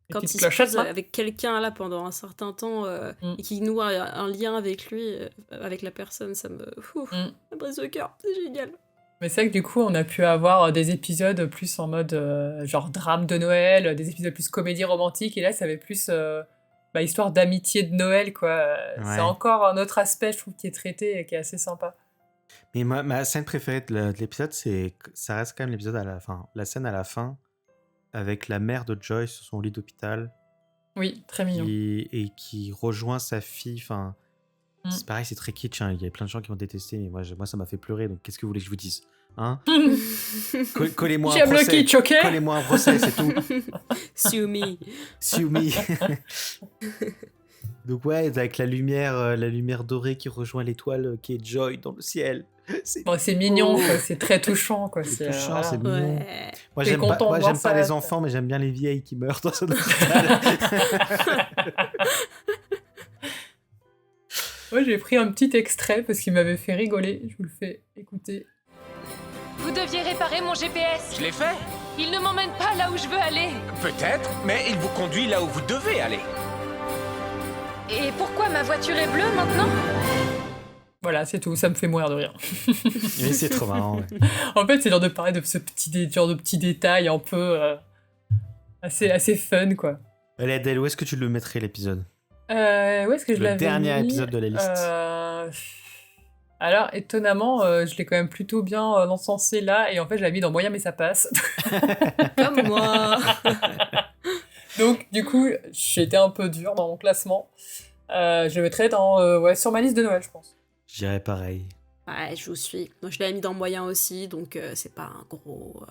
il petites se clochettes, pose là. avec quelqu'un là pendant un certain temps et qui noue un lien avec lui, avec la personne, ça me brise le cœur, c'est génial. Mais c'est vrai que du coup, on a pu avoir des épisodes plus en mode genre drame de Noël, des épisodes plus comédie romantique, et là, ça avait plus histoire d'amitié de Noël, quoi. Ouais. C'est encore un autre aspect, je trouve, qui est traité et qui est assez sympa. Mais ma scène préférée de l'épisode, ça reste quand même l'épisode à la fin. La scène à la fin, avec la mère de Joy sur son lit d'hôpital. Oui, très mignon. Et qui rejoint sa fille. Enfin, c'est pareil, c'est très kitsch. Hein. Il y a plein de gens qui ont détesté, mais moi ça m'a fait pleurer. Donc qu'est-ce que vous voulez que je vous dise, hein? Collez-moi un J'aime le procès. kitsch, ok? Collez-moi un procès, c'est tout. Sue me. Sue me. Donc ouais, avec la lumière dorée qui rejoint l'étoile qui est Joy dans le ciel. C'est mignon, quoi. C'est très touchant, quoi. C'est touchant, voilà. c'est mignon. Ouais. Moi T'es j'aime content de pas voir ça, les là. enfants, mais j'aime bien les vieilles qui meurent dans ce hôpital. Moi, j'ai pris un petit extrait parce qu'il m'avait fait rigoler. Je vous le fais écouter. Vous deviez réparer mon GPS. Je l'ai fait. Il ne m'emmène pas là où je veux aller. Peut-être, mais il vous conduit là où vous devez aller. Et pourquoi ma voiture est bleue maintenant? Voilà, c'est tout. Ça me fait mourir de rire. Mais c'est trop marrant. Ouais. En fait, c'est genre de parler de ce genre de petits détails un peu assez fun, quoi. Allez Adèle, où est-ce que tu le mettrais l'épisode? Où est-ce que je Le l'avais dernier mis épisode de la liste. Alors, étonnamment, je l'ai quand même plutôt bien encensé là, et en fait, je l'ai mis dans Moyen mais ça passe. Comme moi. Donc, du coup, j'ai été un peu dur dans mon classement. Je le mettrais sur ma liste de Noël, je pense. Je dirais pareil. Ouais, je vous suis. Moi, je l'avais mis dans moyen aussi, donc c'est pas un gros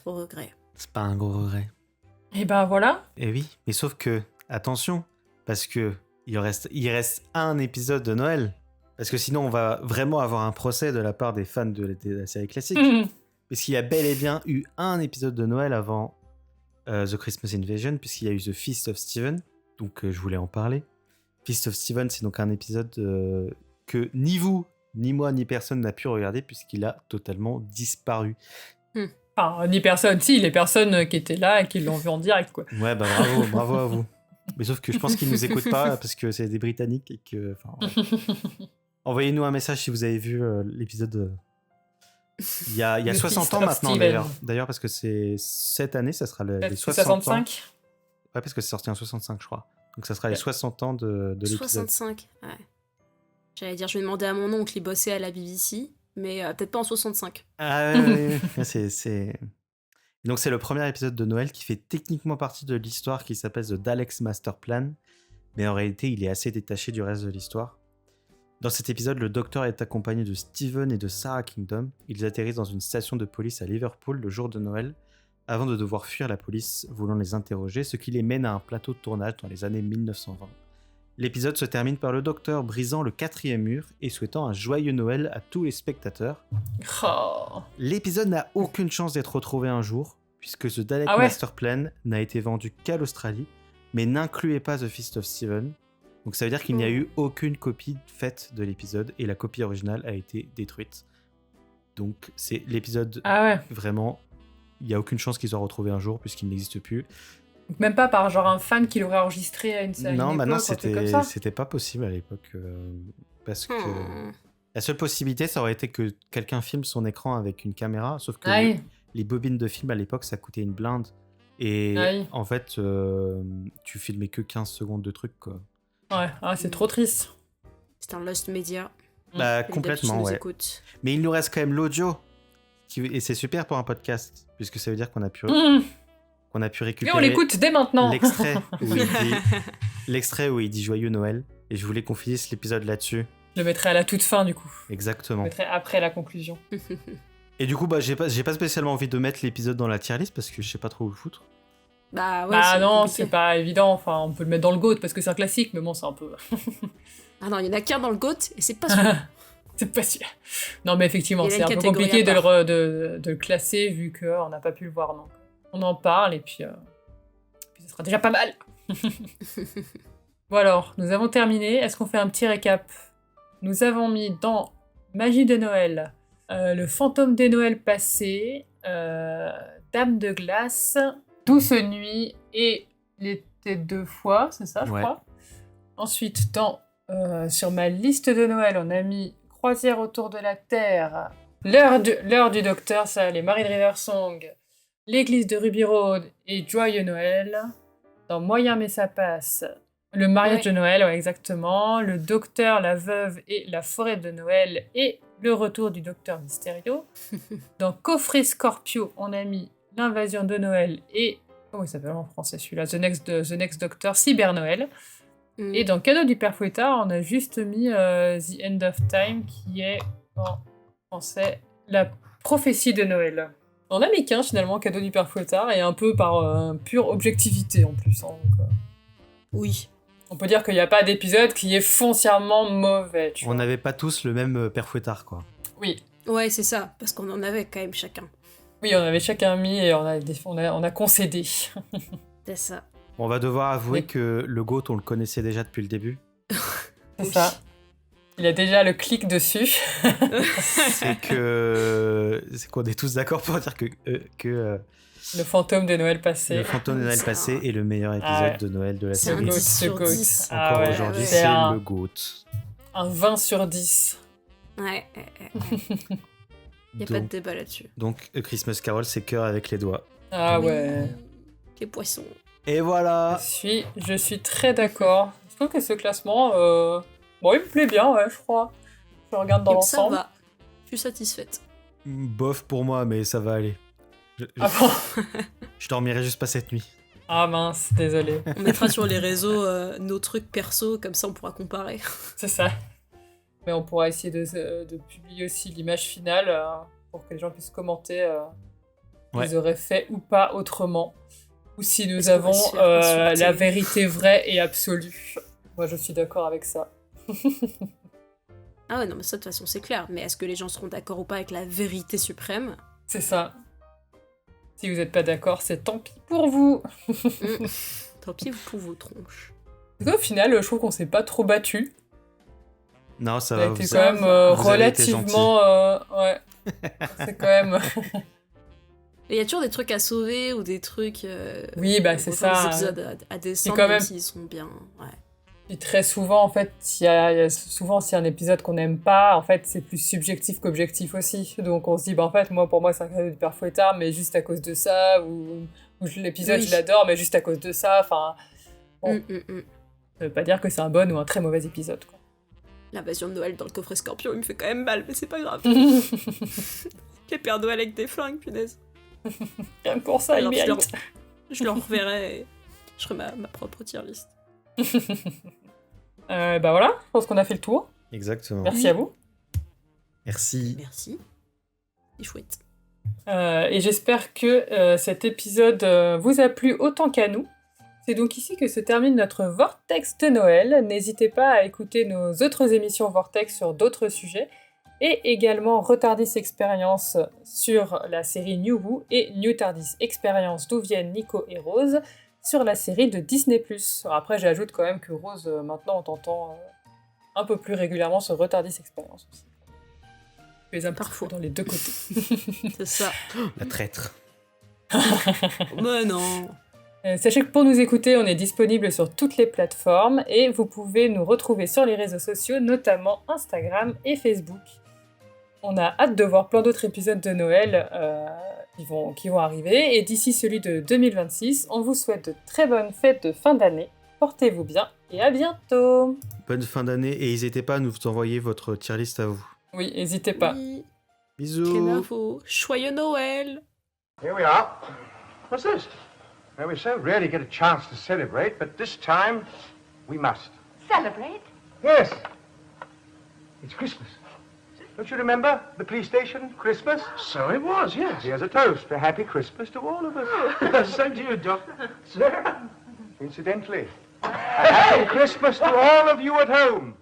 regret. C'est pas un gros regret. Et ben voilà. Et oui, mais sauf que, attention, parce que il reste un épisode de Noël. Parce que sinon, on va vraiment avoir un procès de la part des fans de la série classique. Parce qu'il y a bel et bien eu un épisode de Noël avant The Christmas Invasion, puisqu'il y a eu The Feast of Stephen. Donc, je voulais en parler. Feast of Stephen, c'est donc un épisode que ni vous, ni moi, ni personne n'a pu regarder, puisqu'il a totalement disparu. Enfin, ni personne. Si, les personnes qui étaient là et qui l'ont vu en direct, quoi. Ouais, bah bravo à vous. Mais sauf que je pense qu'ils nous écoutent pas, parce que c'est des Britanniques et que... Ouais. Envoyez-nous un message si vous avez vu l'épisode. Il y a 60 ans maintenant, d'ailleurs, parce que c'est cette année, ça sera les 60 65 ans. Ouais, parce que c'est sorti en 65, je crois. Donc ça sera les 60 ans de l'épisode. 65, ouais. J'allais dire, je vais demander à mon oncle, il bossait à la BBC, mais peut-être pas en 65. Ah ouais. c'est... Donc c'est le premier épisode de Noël qui fait techniquement partie de l'histoire qui s'appelle The Daleks Master Plan, mais en réalité, il est assez détaché du reste de l'histoire. Dans cet épisode, le docteur est accompagné de Steven et de Sarah Kingdom. Ils atterrissent dans une station de police à Liverpool le jour de Noël, avant de devoir fuir la police voulant les interroger, ce qui les mène à un plateau de tournage dans les années 1920. L'épisode se termine par le docteur brisant le 4e mur et souhaitant un joyeux Noël à tous les spectateurs. Oh. L'épisode n'a aucune chance d'être retrouvé un jour, puisque The Dalek Ah ouais. Master Plan n'a été vendu qu'à l'Australie, mais n'incluait pas The Feast of Stephen. Donc ça veut dire qu'il n'y a eu aucune copie faite de l'épisode et la copie originale a été détruite. Donc c'est l'épisode vraiment, il n'y a aucune chance qu'ils soient retrouvés un jour puisqu'il n'existe plus. Donc même pas par genre un fan qui l'aurait enregistré à une série. Non, maintenant un truc comme ça. c'était pas possible à l'époque. Parce que la seule possibilité, ça aurait été que quelqu'un filme son écran avec une caméra. Sauf que les bobines de film à l'époque, ça coûtait une blinde. Et en fait, tu filmais que 15 secondes de truc, quoi. Ouais, c'est trop triste. C'est un lost media. Bah, complètement, ouais. Mais il nous reste quand même l'audio. Et c'est super pour un podcast, puisque ça veut dire qu'on a pu récupérer. Et on l'écoute dès maintenant. L'extrait où il dit Joyeux Noël. Et je voulais qu'on finisse l'épisode là-dessus. Je le mettrai à la toute fin, du coup. Exactement. Je le mettrai après la conclusion. Et du coup, bah, j'ai pas spécialement envie de mettre l'épisode dans la tier list parce que je sais pas trop où le foutre. Bah ouais. Non, c'est pas évident. Enfin, on peut le mettre dans le GOAT parce que c'est un classique, mais bon, c'est un peu. Ah non, il y en a qu'un dans le GOAT et c'est pas sûr. C'est pas sûr. Non, mais effectivement, c'est un peu compliqué de le classer vu qu'on n'a pas pu le voir. Donc, on en parle et puis ce sera déjà pas mal. Bon alors, nous avons terminé. Est-ce qu'on fait un petit récap ? Nous avons mis dans Magie de Noël, le fantôme des Noëls passés, Dame de glace, Douce nuit et l'été 2 fois, c'est ça, je crois. Ensuite, sur ma liste de Noël, on a mis Croisière autour de la Terre, L'heure du Docteur, ça, les Maris de Riversong, L'église de Ruby Road et Joyeux Noël. Dans Moyen mais ça passe, le mariage de Noël, exactement, le Docteur, la veuve et la forêt de Noël et le retour du Docteur Mysterio. Dans Coffret Scorpio, on a mis l'invasion de Noël et... Comment il s'appelle en français celui-là ? The Next Doctor, Cyber Noël. Et dans Cadeau du Père Fouettard, on a juste mis The End of Time, qui est en français la prophétie de Noël. On a mis qu'un finalement, Cadeau du Père Fouettard, et un peu par pure objectivité en plus. Hein, donc, oui. On peut dire qu'il n'y a pas d'épisode qui est foncièrement mauvais. On n'avait pas tous le même Père Fouettard, quoi. Oui. Ouais, c'est ça, parce qu'on en avait quand même chacun. Oui, on avait chacun mis et on a concédé. C'est ça. On va devoir avouer que le GOAT, on le connaissait déjà depuis le début. C'est ça. Il a déjà le clic dessus. C'est qu'on est tous d'accord pour dire que le fantôme de Noël passé. Le fantôme de Noël passé est le meilleur épisode de Noël de la série. C'est un 10 sur 10. Encore aujourd'hui, c'est le GOAT. Un 20 sur 10. Ouais. Il n'y a pas de débat là-dessus. Donc, Christmas Carol, c'est cœur avec les doigts. Ah ouais. Les poissons. Et voilà. Je suis très d'accord. Je trouve que ce classement, bon, il me plaît bien, ouais, je crois. Je regarde dans l'ensemble. Ça va. Je suis satisfaite. Bof pour moi, mais ça va aller. Je dormirai juste pas cette nuit. Ah mince, désolé. On mettra sur les réseaux nos trucs perso, comme ça on pourra comparer. C'est ça. Mais on pourra essayer de publier aussi l'image finale pour que les gens puissent commenter ils auraient fait ou pas autrement. Ou si nous avons la vérité vraie et absolue. Moi, je suis d'accord avec ça. Ah ouais, non, mais ça, de toute façon, c'est clair. Mais est-ce que les gens seront d'accord ou pas avec la vérité suprême ? C'est ça. Si vous n'êtes pas d'accord, c'est tant pis pour vous. Tant pis pour vos tronches. Au final, je trouve qu'on s'est pas trop battu. Non, ça a été quand même relativement... ouais. C'est quand même... Il y a toujours des trucs à sauver ou des trucs... oui, bah c'est ça. Des épisodes à descendre, même s'ils sont bien... Ouais. Et très souvent, en fait, s'il y a un épisode qu'on n'aime pas, en fait, c'est plus subjectif qu'objectif aussi. Donc on se dit, bah en fait, pour moi, c'est un cadeau du Père Fouettard, mais juste à cause de ça, ou l'épisode, je l'adore, mais juste à cause de ça, enfin... Bon. Ça veut pas dire que c'est un bon ou un très mauvais épisode, quoi. L'invasion de Noël dans le coffret Scorpion, il me fait quand même mal, mais c'est pas grave. Les Pères Noël avec des flingues, punaise. Rien pour ça, il mérite. Je le reverrai et je ferai ma propre tier list. Bah voilà, je pense qu'on a fait le tour. Exactement. Merci à vous. Merci. C'est chouette. Et j'espère que cet épisode vous a plu autant qu'à nous. C'est donc ici que se termine notre Vortex de Noël. N'hésitez pas à écouter nos autres émissions Vortex sur d'autres sujets. Et également Retardis Experience sur la série New Who et New TARDIS Experience d'où viennent Nico et Rose sur la série de Disney+. Alors après, j'ajoute quand même que Rose, maintenant, on t'entend un peu plus régulièrement sur Retardis Experience aussi. Tu es un peu dans les deux côtés. C'est ça. La traître. Mais non. Sachez que pour nous écouter, on est disponible sur toutes les plateformes et vous pouvez nous retrouver sur les réseaux sociaux, notamment Instagram et Facebook. On a hâte de voir plein d'autres épisodes de Noël qui vont arriver. Et d'ici celui de 2026, on vous souhaite de très bonnes fêtes de fin d'année. Portez-vous bien et à bientôt. Bonne fin d'année et n'hésitez pas à nous envoyer votre tier list à vous. Oui, n'hésitez pas. Oui. Bisous. Joyeux Noël. Here we are. What's this? Well, we so rarely get a chance to celebrate, but this time we must. Celebrate? Yes. It's Christmas. Don't you remember the police station, Christmas? So it was, yes. Here's a toast. A happy Christmas to all of us. Same to you, Doctor. Sir? Incidentally, a happy Christmas to all of you at home.